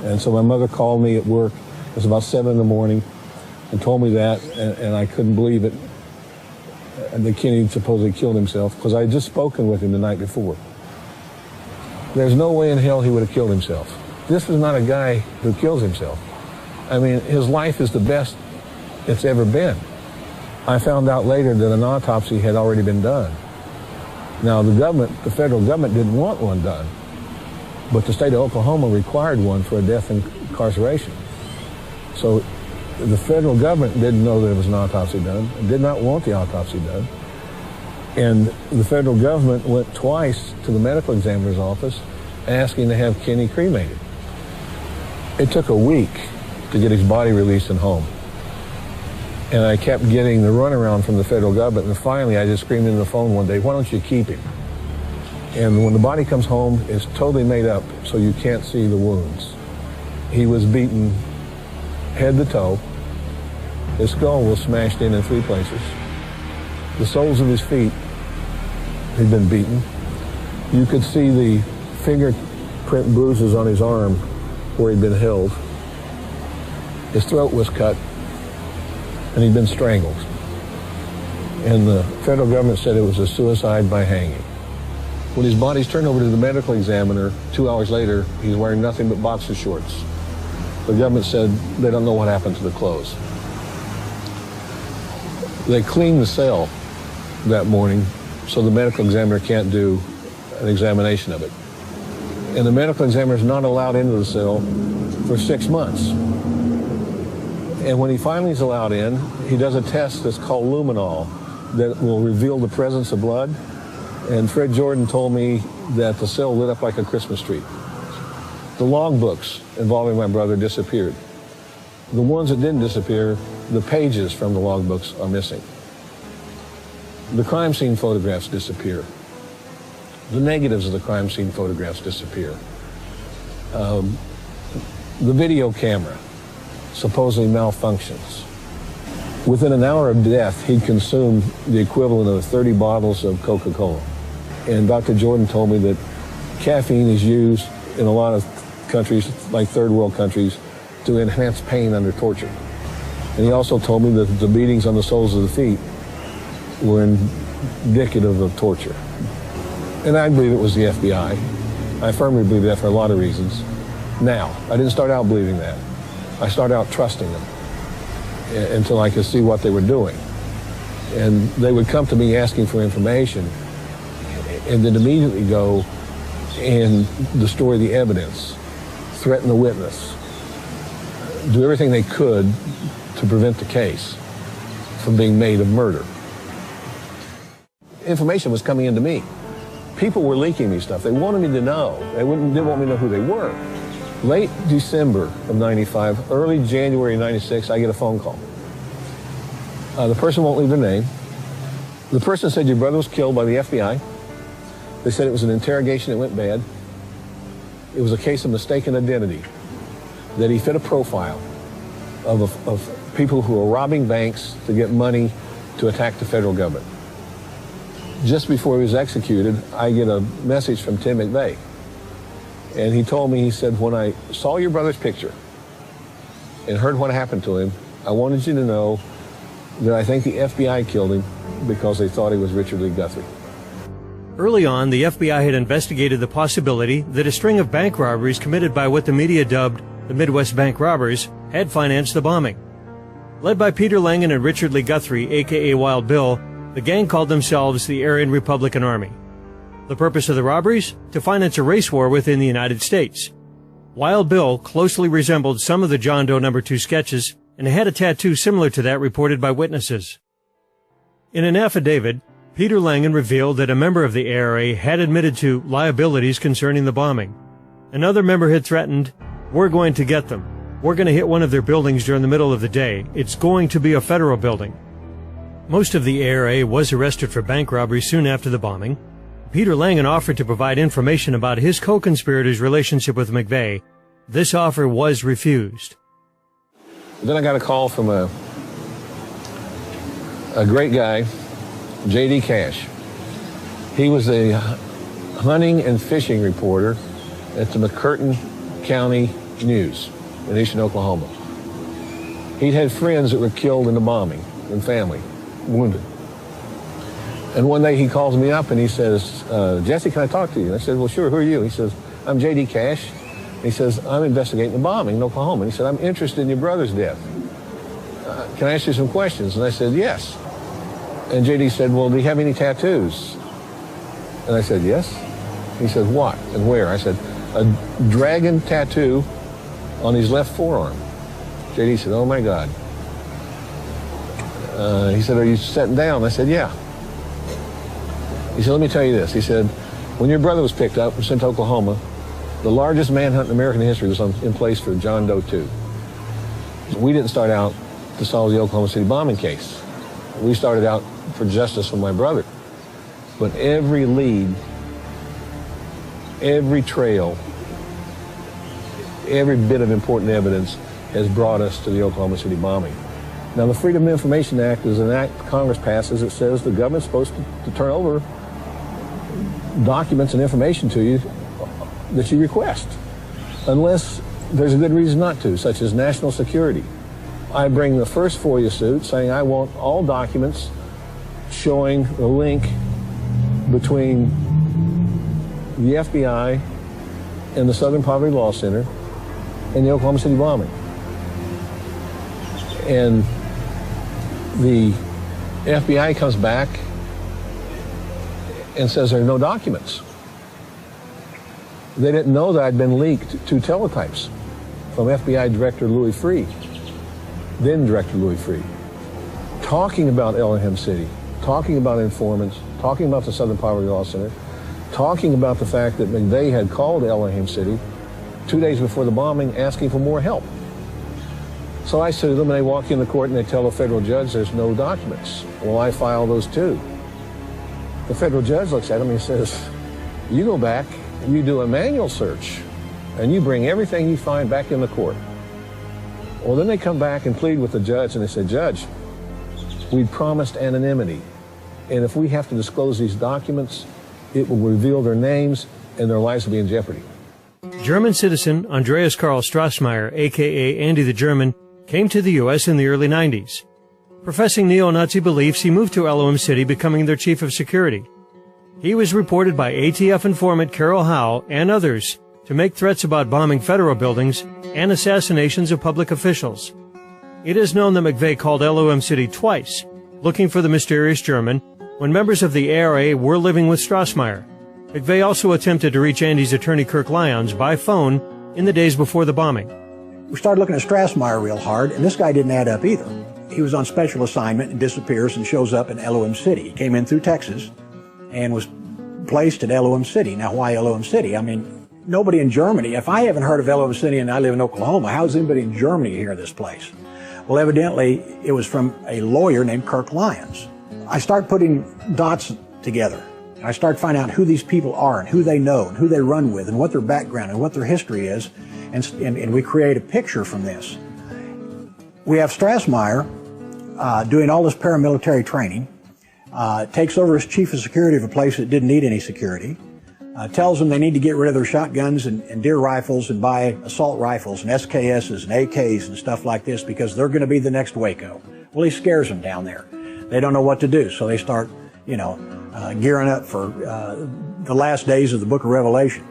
And so my mother called me at work. It was about 7 in the morning and told me that, and I couldn't believe it, that Kenny supposedly killed himself, because I had just spoken with him the night before. There's no way in hell he would have killed himself. This is not a guy who kills himself. I mean, his life is the best it's ever been. I found out later that an autopsy had already been done. Now, the federal government didn't want one done, but the state of Oklahoma required one for a death and incarceration. So the federal government didn't know that there was an autopsy done, and did not want the autopsy done. And the federal government went twice to the medical examiner's office asking to have Kenny cremated. It took a week to get his body released and home. And I kept getting the runaround from the federal government, and finally I just screamed into the phone one day, why don't you keep him? And when the body comes home, it's totally made up, so you can't see the wounds. He was beaten head to toe. His skull was smashed in 3 places. The soles of his feet had been beaten. You could see the fingerprint bruises on his arm where he'd been held. His throat was cut, and he'd been strangled. And the federal government said it was a suicide by hanging. When his body's turned over to the medical examiner, 2 hours later, he's wearing nothing but boxer shorts. The government said they don't know what happened to the clothes. They cleaned the cell that morning, so the medical examiner can't do an examination of it. And the medical examiner is not allowed into the cell for 6 months. And when he finally is allowed in, he does a test that's called luminol that will reveal the presence of blood. And Fred Jordan told me that the cell lit up like a Christmas tree. The logbooks involving my brother disappeared. The ones that didn't disappear, the pages from the logbooks are missing.
the crime scene photographs disappear. The negatives of the crime scene photographs disappear. The video camera supposedly malfunctions. Within an hour of death, he'd consumed the equivalent of 30 bottles of Coca-Cola. And Dr. Jordan told me that caffeine is used in a lot of countries, like third world countries, to enhance pain under torture. And he also told me that the beatings on the soles of the feet were indicative of torture. And I believe it was the FBI. I firmly believe that for a lot of reasons. Now, I didn't start out believing that. I started out trusting them until I could see what they were doing. And they would come to me asking for information and then immediately go and destroy the evidence, threaten the witness, do everything they could to prevent the case from being made a murder. Information was coming into me. People were leaking me stuff. They wanted me to know. They didn't want me to know who they were. Late December of 95, early January 96, I get a phone call. The person won't leave their name. The person said your brother was killed by the FBI. They said it was an interrogation that went bad. It was a case of mistaken identity, that he fit a profile of people who were robbing banks to get money to attack the federal government. Just before he was executed, I get a message from Tim McVeigh. And he told me, he said, when I saw your brother's picture and heard what happened to him, I wanted you to know that I think the FBI killed him because they thought he was Richard Lee Guthrie.
Early on, the FBI had investigated the possibility that a string of bank robberies committed by what the media dubbed the Midwest Bank Robbers had financed the bombing. Led by Peter Langen and Richard Lee Guthrie, a.k.a. Wild Bill, the gang called themselves the Aryan Republican Army. The purpose of the robberies? To finance a race war within the United States. Wild Bill closely resembled some of the John Doe No. 2 sketches and had a tattoo similar to that reported by witnesses. In an affidavit, Peter Langen revealed that a member of the ARA had admitted to liabilities concerning the bombing. Another member had threatened, "We're going to get them. We're going to hit one of their buildings during the middle of the day. It's going to be a federal building." Most of the ARA was arrested for bank robbery soon after the bombing. Peter Langen offered to provide information about his co-conspirators' relationship with McVeigh. This offer was refused.
Then I got a call from a great guy, J.D. Cash. He was a hunting and fishing reporter at the McCurtain County News in Eastern Oklahoma. He'd had friends that were killed in the bombing and family, wounded. And one day he calls me up and he says, "Jesse, can I talk to you?" And I said, "Well, sure, who are you?" He says, "I'm J.D. Cash." And he says, "I'm investigating the bombing in Oklahoma." And he said, "I'm interested in your brother's death. Can I ask you some questions?" And I said, "Yes." And J.D. said, "Well, do you have any tattoos?" And I said, "Yes." He said, "What and where?" I said, "A dragon tattoo on his left forearm." J.D. said, "Oh, my God." He said, "Are you sitting down?" I said, "Yeah." He said, "Let me tell you this." He said, "When your brother was picked up and sent to Oklahoma, the largest manhunt in American history was in place for John Doe 2. We didn't start out to solve the Oklahoma City bombing case. We started out for justice for my brother. But every lead, every trail, every bit of important evidence has brought us to the Oklahoma City bombing." Now, the Freedom of Information Act is an act Congress passes that says the government's supposed to turn over documents and information to you that you request, unless there's a good reason not to, such as national security. I bring the first FOIA suit saying I want all documents showing the link between the FBI and the Southern Poverty Law Center and the Oklahoma City bombing. And the FBI comes back and says there are no documents. They didn't know that I'd been leaked 2 teletypes from FBI Director Louis Freeh, then Director Louis Freeh, talking about Elohim City, talking about informants, talking about the Southern Poverty Law Center, talking about the fact that McVeigh had called Elohim City 2 days before the bombing asking for more help. So I sue them, and they walk in the court and they tell the federal judge there's no documents. Well, I file those too. The federal judge looks at him and he says, you go back, you do a manual search, and you bring everything you find back in the court. Well, then they come back and plead with the judge, and they say, Judge, we promised anonymity, and if we have to disclose these documents, it will reveal their names and their lives will be in jeopardy.
German citizen Andreas Karl Strassmeyer, a.k.a. Andy the German, came to the U.S. in the early 90s. Professing neo-Nazi beliefs, he moved to Elohim City, becoming their chief of security. He was reported by ATF informant Carol Howe and others to make threats about bombing federal buildings and assassinations of public officials. It is known that McVeigh called Elohim City twice, looking for the mysterious German, when members of the ARA were living with Strassmeyer. McVeigh also attempted to reach Andy's attorney Kirk Lyons by phone in the days before the bombing.
We started looking at Strassmeyer real hard, and this guy didn't add up either. He was on special assignment and disappears and shows up in Elohim City. He came in through Texas and was placed at Elohim City. Now, why Elohim City? I mean, nobody in Germany, if I haven't heard of Elohim City and I live in Oklahoma, how's anybody in Germany hear of this place? Well, evidently, it was from a lawyer named Kirk Lyons. I start putting dots together. I start finding out who these people are and who they know and who they run with and what their background and what their history is, and we create a picture from this. We have Strassmeyer doing all this paramilitary training, takes over as chief of security of a place that didn't need any security, tells them they need to get rid of their shotguns and deer rifles and buy assault rifles and SKSs and AKs and stuff like this because they're going to be the next Waco. Well, he scares them down there. They don't know what to do, so they start, gearing up for the last days of the book of Revelation.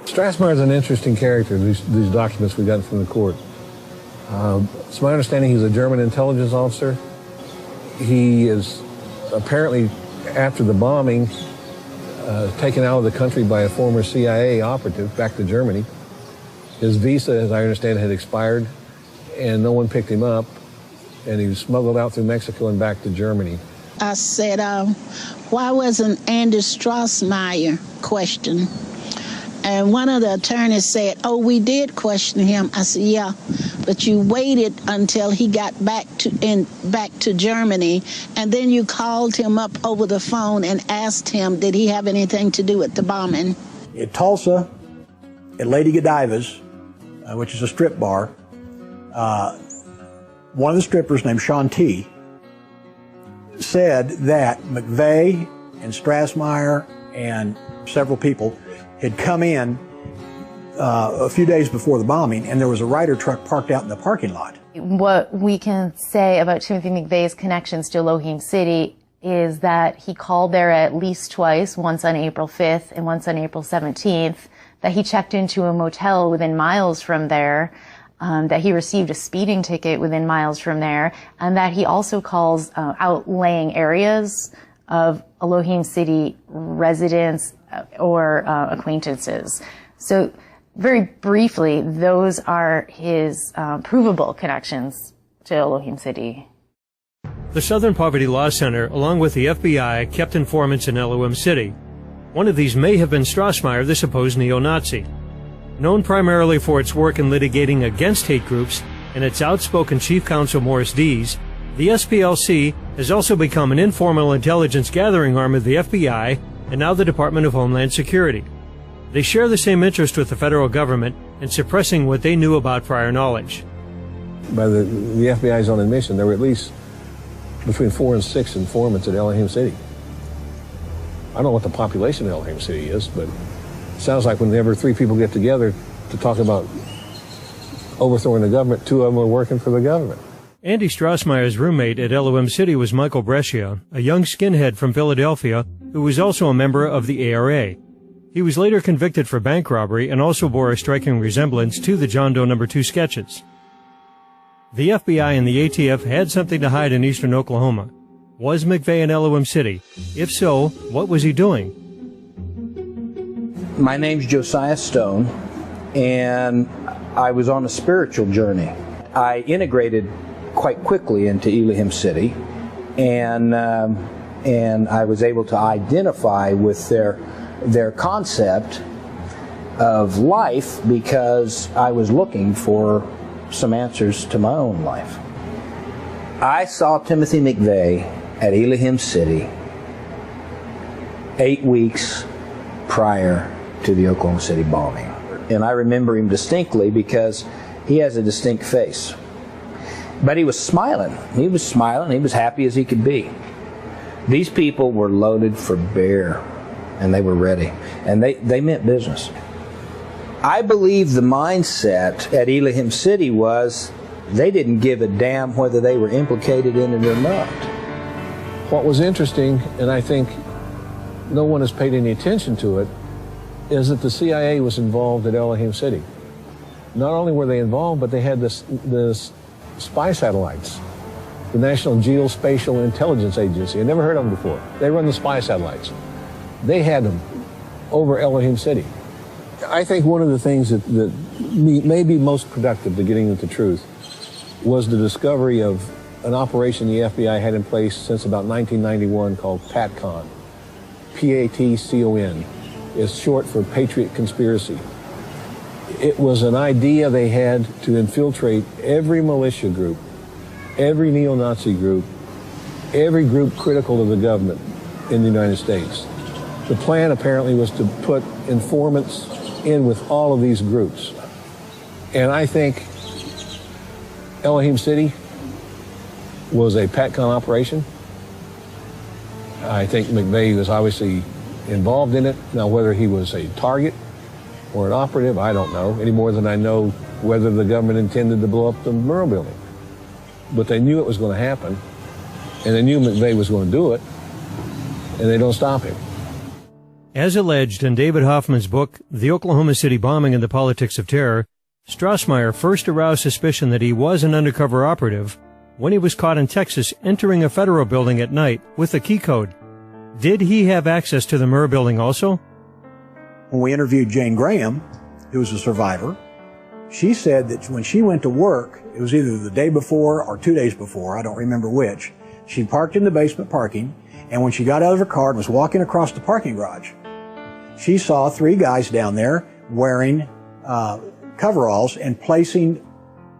Strassmeyer is an interesting character, these documents we got from the court. It's my understanding he's a German intelligence officer. He is apparently, after the bombing, taken out of the country by a former CIA operative back to Germany. His visa, as I understand it, had expired, and no one picked him up, and he was smuggled out through Mexico and back to Germany.
I said, why wasn't Andy Strassmeyer questioned? And one of the attorneys said, oh, we did question him. I said, yeah, but you waited until he got back to Germany, and then you called him up over the phone and asked him, did he have anything to do with the bombing?
At Tulsa, at Lady Godiva's, which is a strip bar, one of the strippers named Shanti said that McVeigh and Strassmeyer and several people had come in a few days before the bombing, and there was a Ryder truck parked out in the parking lot.
What we can say about Timothy McVeigh's connections to Elohim City is that he called there at least twice, once on April 5th and once on April 17th, that he checked into a motel within miles from there, that he received a speeding ticket within miles from there, and that he also calls outlying areas of Elohim City residents or acquaintances. So very briefly, those are his provable connections to Elohim City.
The Southern Poverty Law Center, along with the FBI, kept informants in Elohim City. One of these may have been Strassmeyer, the supposed neo-Nazi. Known primarily for its work in litigating against hate groups and its outspoken chief counsel Morris Dees, the SPLC has also become an informal intelligence gathering arm of the FBI and now the Department of Homeland Security. They share the same interest with the federal government in suppressing what they knew about prior knowledge.
By the FBI's own admission, there were at least between 4 and 6 informants at Elohim City. I don't know what the population of Elohim City is, but it sounds like whenever 3 people get together to talk about overthrowing the government, 2 of them are working for the government.
Andy Strassmeyer's roommate at Elohim City was Michael Brescia, a young skinhead from Philadelphia who was also a member of the ARA. He was later convicted for bank robbery and also bore a striking resemblance to the John Doe No. 2 sketches. The FBI and the ATF had something to hide in eastern Oklahoma. Was McVeigh in Elohim City? If so, what was he doing?
My name's Josiah Stone, and I was on a spiritual journey. I integrated quite quickly into Elohim City, and I was able to identify with their concept of life because I was looking for some answers to my own life. I saw Timothy McVeigh at Elohim City 8 weeks prior to the Oklahoma City bombing. And I remember him distinctly because he has a distinct face. But he was smiling. He was smiling. He was happy as he could be. These people were loaded for bear, and they were ready. And they meant business. I believe the mindset at Elohim City was they didn't give a damn whether they were implicated in it or not.
What was interesting, and I think no one has paid any attention to it, is that the CIA was involved at Elohim City. Not only were they involved, but they had this spy satellites. The National Geospatial Intelligence Agency. I never heard of them before. They run the spy satellites. They had them over Elohim City. I think one of the things that may be most productive to getting at the truth was the discovery of an operation the FBI had in place since about 1991 called PATCON. P-A-T-C-O-N. It's short for Patriot Conspiracy. It was an idea they had to infiltrate every militia group, every neo-Nazi group, every group critical to the government in the United States. The plan apparently was to put informants in with all of these groups. And I think Elohim City was a PATCON operation. I think McVeigh was obviously involved in it. Now, whether he was a target or an operative, I don't know, any more than I know whether the government intended to blow up the Murrah building. But they knew it was going to happen, and they knew McVeigh was going to do it, and they don't stop him.
As alleged in David Hoffman's book, The Oklahoma City Bombing and the Politics of Terror, Strassmeyer first aroused suspicion that he was an undercover operative when he was caught in Texas entering a federal building at night with a key code. Did he have access to the Murrah building also?
When we interviewed Jane Graham, who was a survivor, she said that when she went to work, it was either the day before or 2 days before, I don't remember which, she parked in the basement parking, and when she got out of her car and was walking across the parking garage, she saw 3 guys down there wearing coveralls and placing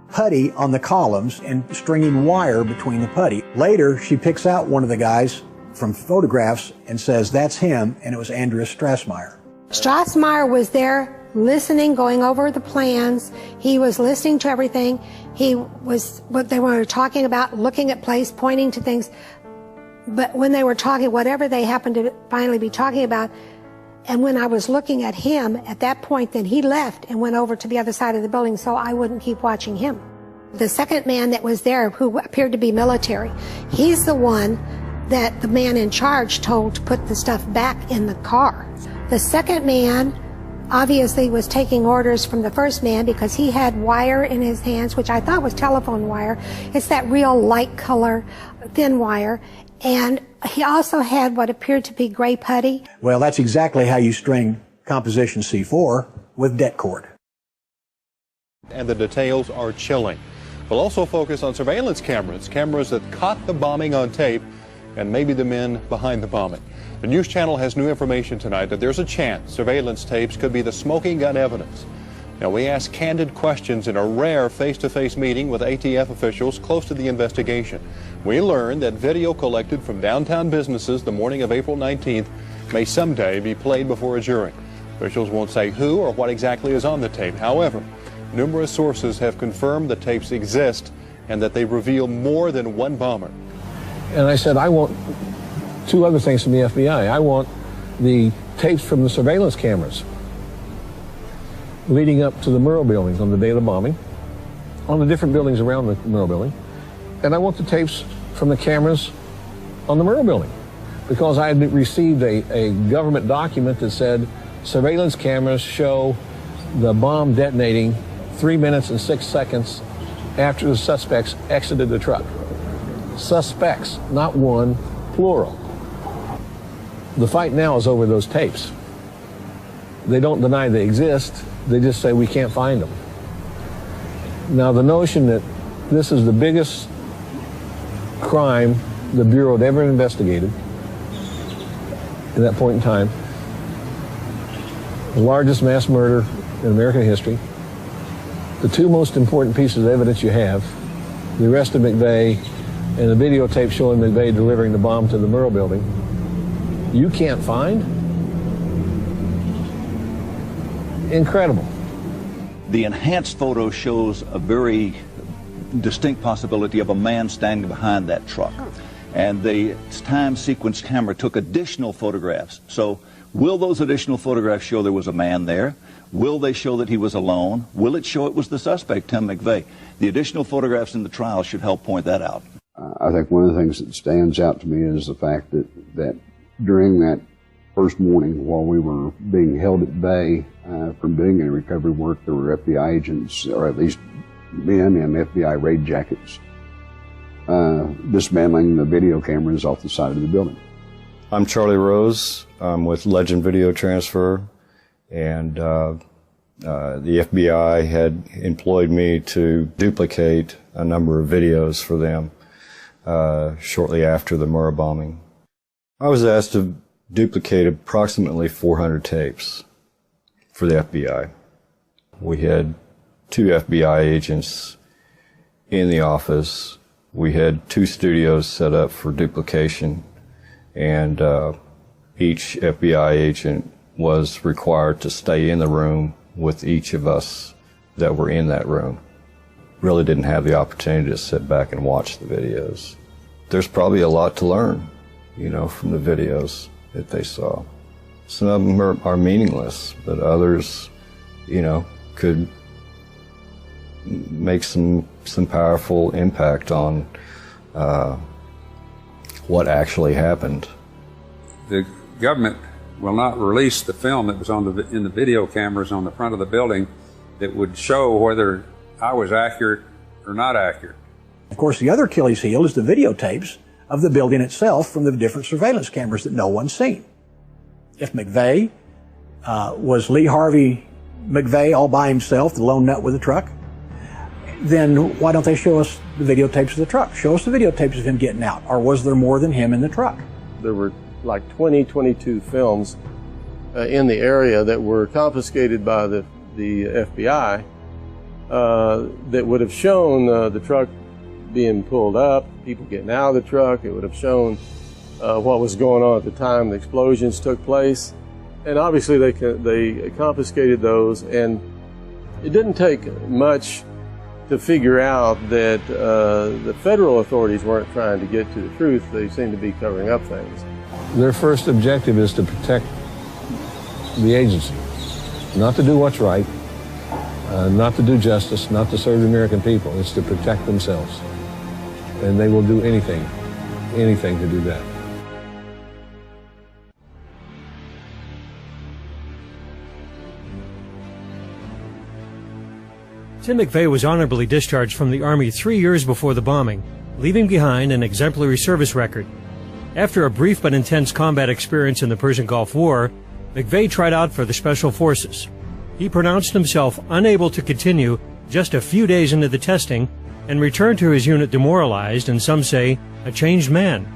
putty on the columns and stringing wire between the putty. Later, she picks out one of the guys from photographs and says, that's him, and it was Andreas Strassmeyer.
Strassmeyer was there listening, going over the plans. He was listening to everything. He was, what they were talking about, looking at place, pointing to things. But when they were talking, whatever they happened to finally be talking about, and when I was looking at him, at that point, then he left and went over to the other side of the building so I wouldn't keep watching him. The second man that was there, who appeared to be military, he's the one that the man in charge told to put the stuff back in the car. The second man obviously was taking orders from the first man because he had wire in his hands, which I thought was telephone wire. It's that real light color, thin wire. And he also had what appeared to be gray putty.
Well, that's exactly how you string composition C4 with det cord.
And the details are chilling. We'll also focus on surveillance cameras that caught the bombing on tape, and maybe the men behind the bombing. The News Channel has new information tonight that there's a chance surveillance tapes could be the smoking gun evidence. Now, we asked candid questions in a rare face-to-face meeting with ATF officials close to the investigation. We learned that video collected from downtown businesses the morning of April 19th may someday be played before a jury. Officials won't say who or what exactly is on the tape. However, numerous sources have confirmed the tapes exist and that they reveal more than one bomber.
And I said, I want 2 other things from the FBI. I want the tapes from the surveillance cameras leading up to the Murrah buildings on the day of the bombing, on the different buildings around the Murrah building. And I want the tapes from the cameras on the Murrah building, because I had received a government document that said surveillance cameras show the bomb detonating 3 minutes and 6 seconds after the suspects exited the truck. Suspects, not one, plural. The fight now is over those tapes. They don't deny they exist, they just say we can't find them. Now, the notion that this is the biggest crime the Bureau had ever investigated at that point in time, the largest mass murder in American history, the 2 most important pieces of evidence you have, the arrest of McVeigh and the videotape showing McVeigh delivering the bomb to the Murrah building, you can't find? Incredible.
The enhanced photo shows a very distinct possibility of a man standing behind that truck. And the time sequence camera took additional photographs. So will those additional photographs show there was a man there? Will they show that he was alone? Will it show it was the suspect, Tim McVeigh? The additional photographs in the trial should help point that out.
I think one of the things that stands out to me is the fact that during that first morning, while we were being held at bay from doing any recovery work, there were FBI agents, or at least men in FBI raid jackets, dismantling the video cameras off the side of the building.
I'm Charlie Rose. I'm with Legend Video Transfer, and the FBI had employed me to duplicate a number of videos for them shortly after the Murrah bombing. I was asked to duplicate approximately 400 tapes for the FBI. We had 2 FBI agents in the office. We had 2 studios set up for duplication, and each FBI agent was required to stay in the room with each of us that were in that room. Really didn't have the opportunity to sit back and watch the videos. There's probably a lot to learn, from the videos that they saw. Some of them are meaningless, but others, could make some powerful impact on what actually happened.
The government will not release the film that was in the video cameras on the front of the building that would show whether I was accurate or not accurate.
Of course, the other Achilles heel is the videotapes of the building itself from the different surveillance cameras that no one's seen. If McVeigh was Lee Harvey McVeigh all by himself, the lone nut with the truck, then why don't they show us the videotapes of the truck? Show us the videotapes of him getting out. Or was there more than him in the truck?
There were like 22 films in the area that were confiscated by the FBI that would have shown the truck being pulled up, people getting out of the truck. It would have shown what was going on at the time the explosions took place. And obviously they confiscated those, and it didn't take much to figure out that the federal authorities weren't trying to get to the truth. They seemed to be covering up things. Their first objective is to protect the agency, not to do what's right, not to do justice, not to serve the American people. It's to protect themselves. And they will do anything to do that.
Tim McVeigh was honorably discharged from the Army 3 years before the bombing, leaving behind an exemplary service record. After a brief but intense combat experience in the Persian Gulf War, McVeigh tried out for the Special Forces. He pronounced himself unable to continue just a few days into the testing and returned to his unit demoralized and, some say, a changed man.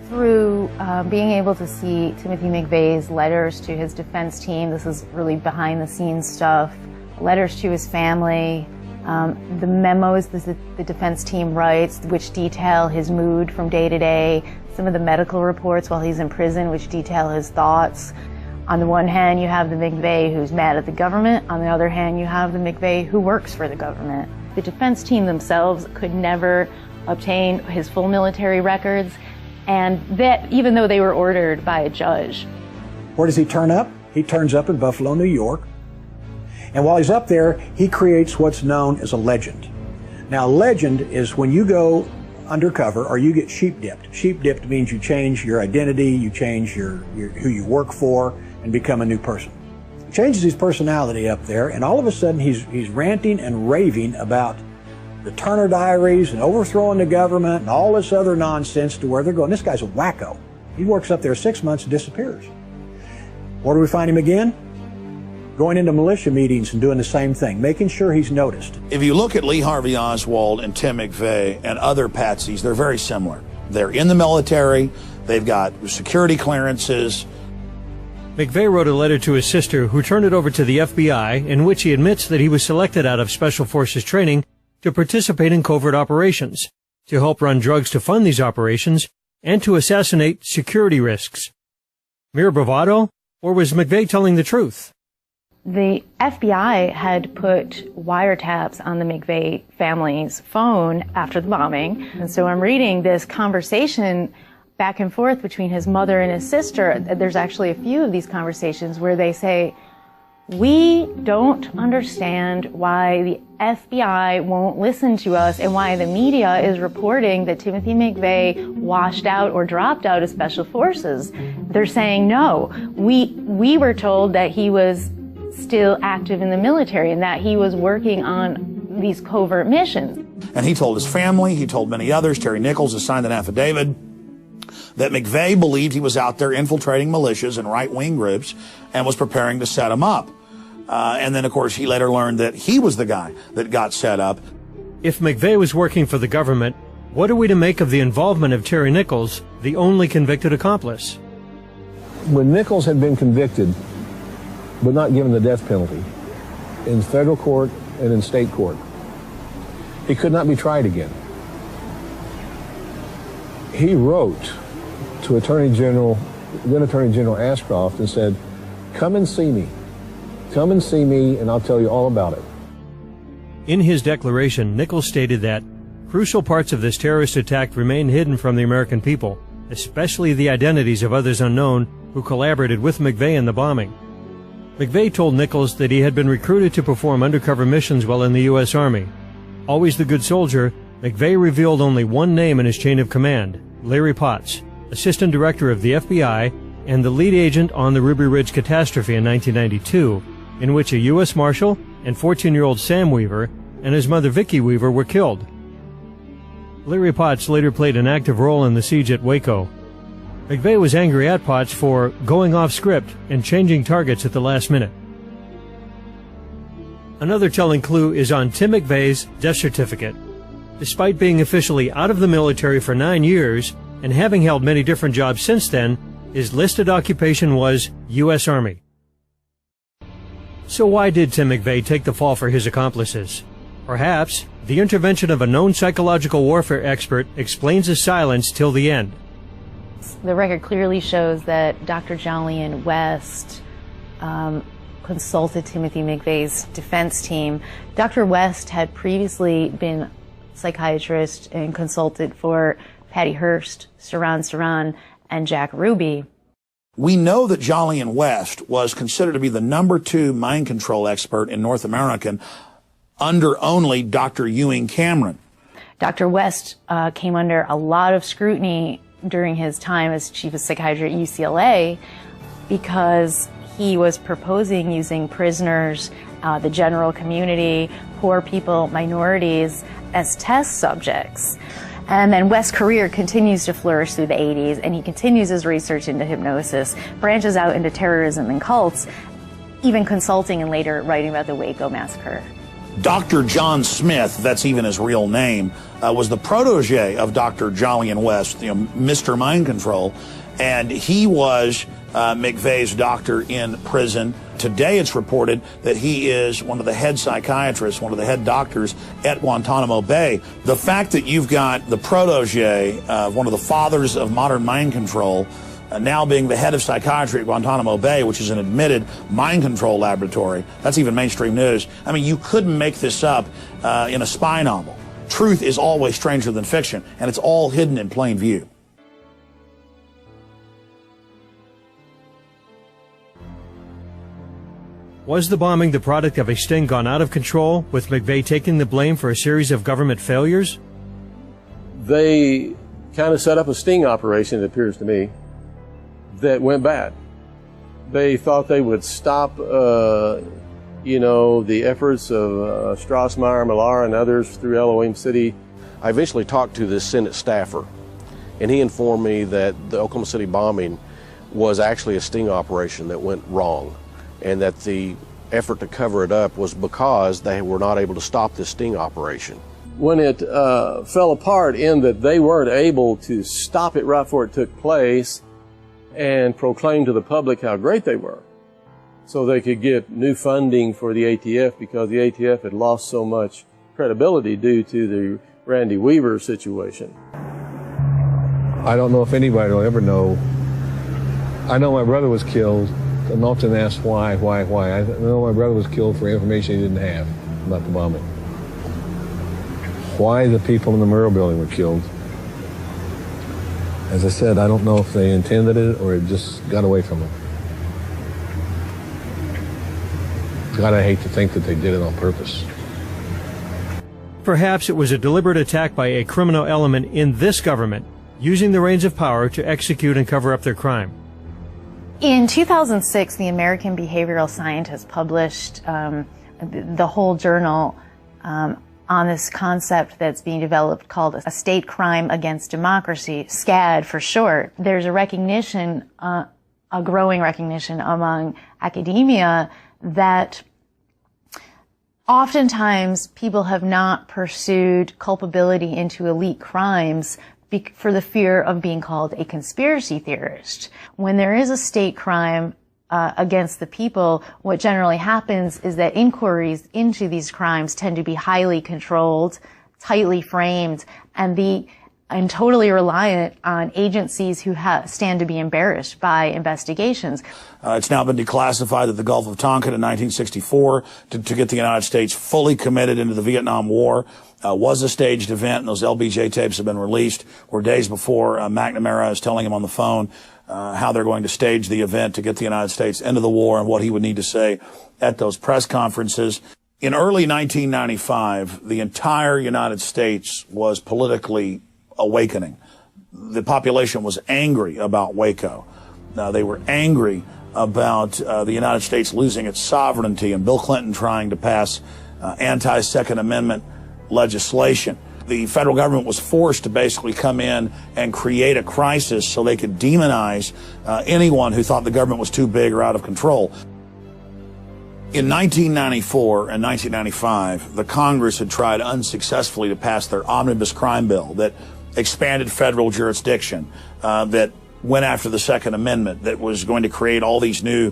Through being able to see Timothy McVeigh's letters to his defense team, this is really behind-the-scenes stuff, letters to his family, the memos that the defense team writes, which detail his mood from day to day, some of the medical reports while he's in prison, which detail his thoughts. On the one hand, you have the McVeigh who's mad at the government. On the other hand, you have the McVeigh who works for the government. The defense team themselves could never obtain his full military records, and that even though they were ordered by a judge.
Where does he turn up? He turns up in Buffalo, New York. And while he's up there, he creates what's known as a legend. Now, a legend is when you go undercover or you get sheep-dipped. Sheep-dipped means you change your identity, you change who you work for, and become a new person. He changes his personality up there, and all of a sudden he's ranting and raving about the Turner Diaries and overthrowing the government and all this other nonsense to where they're going. This guy's a wacko. He works up there 6 months and disappears. Where do we find him again? Going into militia meetings and doing the same thing, making sure he's noticed.
If you look at Lee Harvey Oswald and Tim McVeigh and other patsies, they're very similar. They're in the military, they've got security clearances.
McVeigh wrote a letter to his sister, who turned it over to the FBI, in which he admits that he was selected out of Special Forces training to participate in covert operations, to help run drugs to fund these operations, and to assassinate security risks. Mere bravado? Or was McVeigh telling the truth?
The FBI had put wiretaps on the McVeigh family's phone after the bombing. And so I'm reading this conversation back and forth between his mother and his sister. There's actually a few of these conversations where they say, we don't understand why the FBI won't listen to us and why the media is reporting that Timothy McVeigh washed out or dropped out of Special Forces. They're saying, no, we were told that he was still active in the military and that he was working on these covert missions.
And he told his family, he told many others, Terry Nichols has signed an affidavit, that McVeigh believed he was out there infiltrating militias and right-wing groups and was preparing to set them up. And then, of course, he later learned that he was the guy that got set up.
If McVeigh was working for the government, what are we to make of the involvement of Terry Nichols, the only convicted accomplice?
When Nichols had been convicted, but not given the death penalty, in federal court and in state court, he could not be tried again. He wrote to then Attorney General Ashcroft and said, come and see me. Come and see me and I'll tell you all about it.
In his declaration, Nichols stated that crucial parts of this terrorist attack remain hidden from the American people, especially the identities of others unknown who collaborated with McVeigh in the bombing. McVeigh told Nichols that he had been recruited to perform undercover missions while in the U.S. Army. Always the good soldier, McVeigh revealed only one name in his chain of command, Larry Potts, Assistant Director of the FBI and the lead agent on the Ruby Ridge catastrophe in 1992, in which a U.S. Marshal and 14-year-old Sam Weaver and his mother Vicki Weaver were killed. Larry Potts later played an active role in the siege at Waco. McVeigh was angry at Potts for going off script and changing targets at the last minute. Another telling clue is on Tim McVeigh's death certificate. Despite being officially out of the military for 9 years and having held many different jobs since then, his listed occupation was U.S. Army. So why did Tim McVeigh take the fall for his accomplices? Perhaps the intervention of a known psychological warfare expert explains his silence till the end.
The record clearly shows that Dr. Jolyon West consulted Timothy McVeigh's defense team. Dr. West had previously been a psychiatrist and consulted for Patty Hearst, Saran, and Jack Ruby.
We know that Jolyon West was considered to be the #2 mind control expert in North America under only Dr. Ewing Cameron.
Dr. West came under a lot of scrutiny during his time as chief of psychiatry at UCLA because he was proposing using prisoners, the general community, poor people, minorities as test subjects. And then West's career continues to flourish through the 80s, and he continues his research into hypnosis, branches out into terrorism and cults, even consulting and later writing about the Waco massacre.
Dr. John Smith, that's even his real name, was the protege of Dr. Jolyon West, Mr. Mind Control, and he was McVeigh's doctor in prison. Today it's reported that he is one of the head psychiatrists, one of the head doctors at Guantanamo Bay. The fact that you've got the protege of one of the fathers of modern mind control now being the head of psychiatry at Guantanamo Bay, which is an admitted mind control laboratory, that's even mainstream news. I mean, you couldn't make this up in a spy novel. Truth is always stranger than fiction, and it's all hidden in plain view.
Was the bombing the product of a sting gone out of control, with McVeigh taking the blame for a series of government failures?
They kind of set up a sting operation, it appears to me, that went bad. They thought they would stop, the efforts of Strassmeyer, Millar, and others through Elohim City.
I eventually talked to this Senate staffer, and he informed me that the Oklahoma City bombing was actually a sting operation that went wrong, and that the effort to cover it up was because they were not able to stop this sting operation.
When it fell apart in that they weren't able to stop it right before it took place and proclaim to the public how great they were, so they could get new funding for the ATF, because the ATF had lost so much credibility due to the Randy Weaver situation. I don't know if anybody will ever know I know my brother was killed. I'm often asked why. I know my brother was killed for information he didn't have about the bombing. Why the people in the Murrah building were killed, as I said, I don't know if they intended it or it just got away from them. God, I hate to think that they did it on purpose.
Perhaps it was a deliberate attack by a criminal element in this government, using the reins of power to execute and cover up their crime.
In 2006, the American behavioral scientist published the whole journal on this concept that's being developed called a state crime against democracy, SCAD for short. There's a recognition, a growing recognition among academia that oftentimes people have not pursued culpability into elite crimes for the fear of being called a conspiracy theorist. When there is a state crime against the people, what generally happens is that inquiries into these crimes tend to be highly controlled, tightly framed, and totally reliant on agencies who stand to be embarrassed by investigations.
It's now been declassified that the Gulf of Tonkin in 1964 to get the United States fully committed into the Vietnam War was a staged event, and those LBJ tapes have been released, where days before McNamara is telling him on the phone how they're going to stage the event to get the United States into the war and what he would need to say at those press conferences. In early 1995, the entire United States was politically awakening. The population was angry about Waco. They were angry about the United States losing its sovereignty and Bill Clinton trying to pass anti-Second Amendment legislation. The federal government was forced to basically come in and create a crisis so they could demonize anyone who thought the government was too big or out of control. In 1994 and 1995, the Congress had tried unsuccessfully to pass their omnibus crime bill that expanded federal jurisdiction, that went after the Second Amendment, that was going to create all these new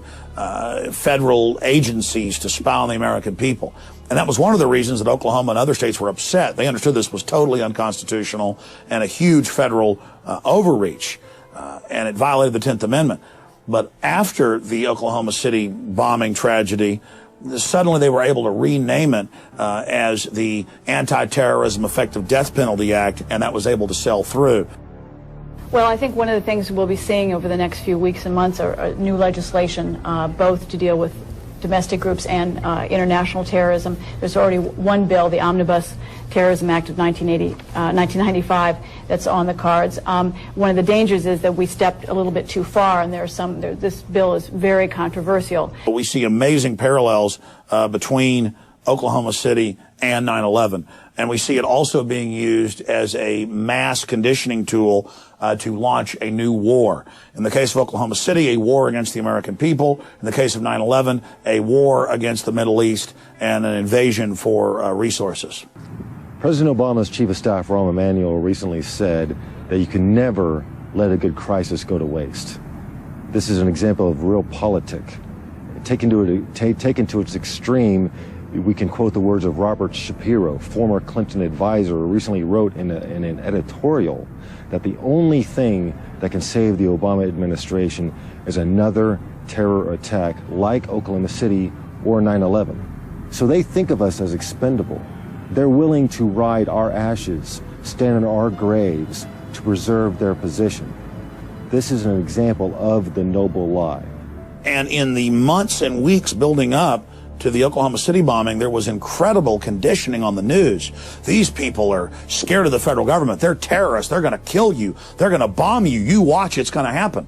federal agencies to spy on the American people. And that was one of the reasons that Oklahoma and other states were upset. They understood this was totally unconstitutional and a huge federal overreach, and it violated the 10th Amendment. But after the Oklahoma City bombing tragedy, suddenly they were able to rename it as the Anti-Terrorism Effective Death Penalty Act, and that was able to sell through.
Well, I think one of the things we'll be seeing over the next few weeks and months are new legislation, both to deal with domestic groups and international terrorism. There's already one bill, the Omnibus Terrorism Act of 1995, that's on the cards. One of the dangers is that we stepped a little bit too far, and this bill is very controversial.
We see amazing parallels between Oklahoma City and 9/11. And we see it also being used as a mass conditioning tool to launch a new war. In the case of Oklahoma City, a war against the American people. In the case of 9/11, a war against the Middle East and an invasion for resources.
President Obama's Chief of Staff, Rahm Emanuel, recently said that you can never let a good crisis go to waste. This is an example of real politic. Taken to its extreme, we can quote the words of Robert Shapiro, former Clinton advisor, who recently wrote in an editorial that the only thing that can save the Obama administration is another terror attack like Oklahoma City or 9/11. So they think of us as expendable. They're willing to ride our ashes, stand in our graves to preserve their position. This is an example of the noble lie.
And in the months and weeks building up to the Oklahoma City bombing, there was incredible conditioning on the news. These people are scared of the federal government. They're terrorists. They're going to kill you. They're going to bomb you. You watch, it's going to happen.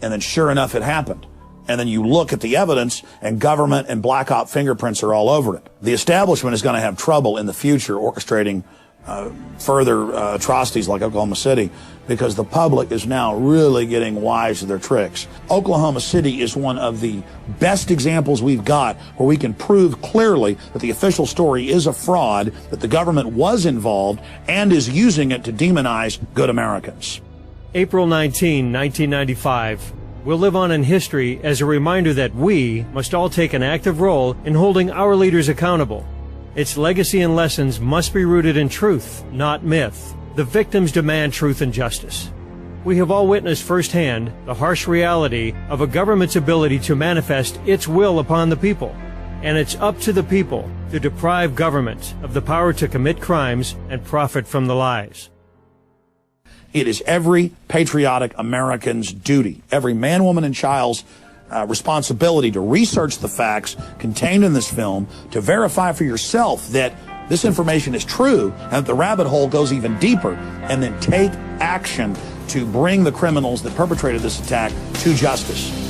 And then sure enough, it happened. And then you look at the evidence, and government and black op fingerprints are all over it. The establishment is going to have trouble in the future orchestrating further atrocities like Oklahoma City, because the public is now really getting wise to their tricks. Oklahoma City is one of the best examples we've got where we can prove clearly that the official story is a fraud, that the government was involved and is using it to demonize good Americans.
April 19, 1995 will live on in history as a reminder that we must all take an active role in holding our leaders accountable. Its legacy and lessons must be rooted in truth, not myth. The victims demand truth and justice. We have all witnessed firsthand the harsh reality of a government's ability to manifest its will upon the people. And it's up to the people to deprive government of the power to commit crimes and profit from the lies.
It is every patriotic American's duty, every man, woman, and child's responsibility to research the facts contained in this film, to verify for yourself that this information is true and that the rabbit hole goes even deeper, and then take action to bring the criminals that perpetrated this attack to justice.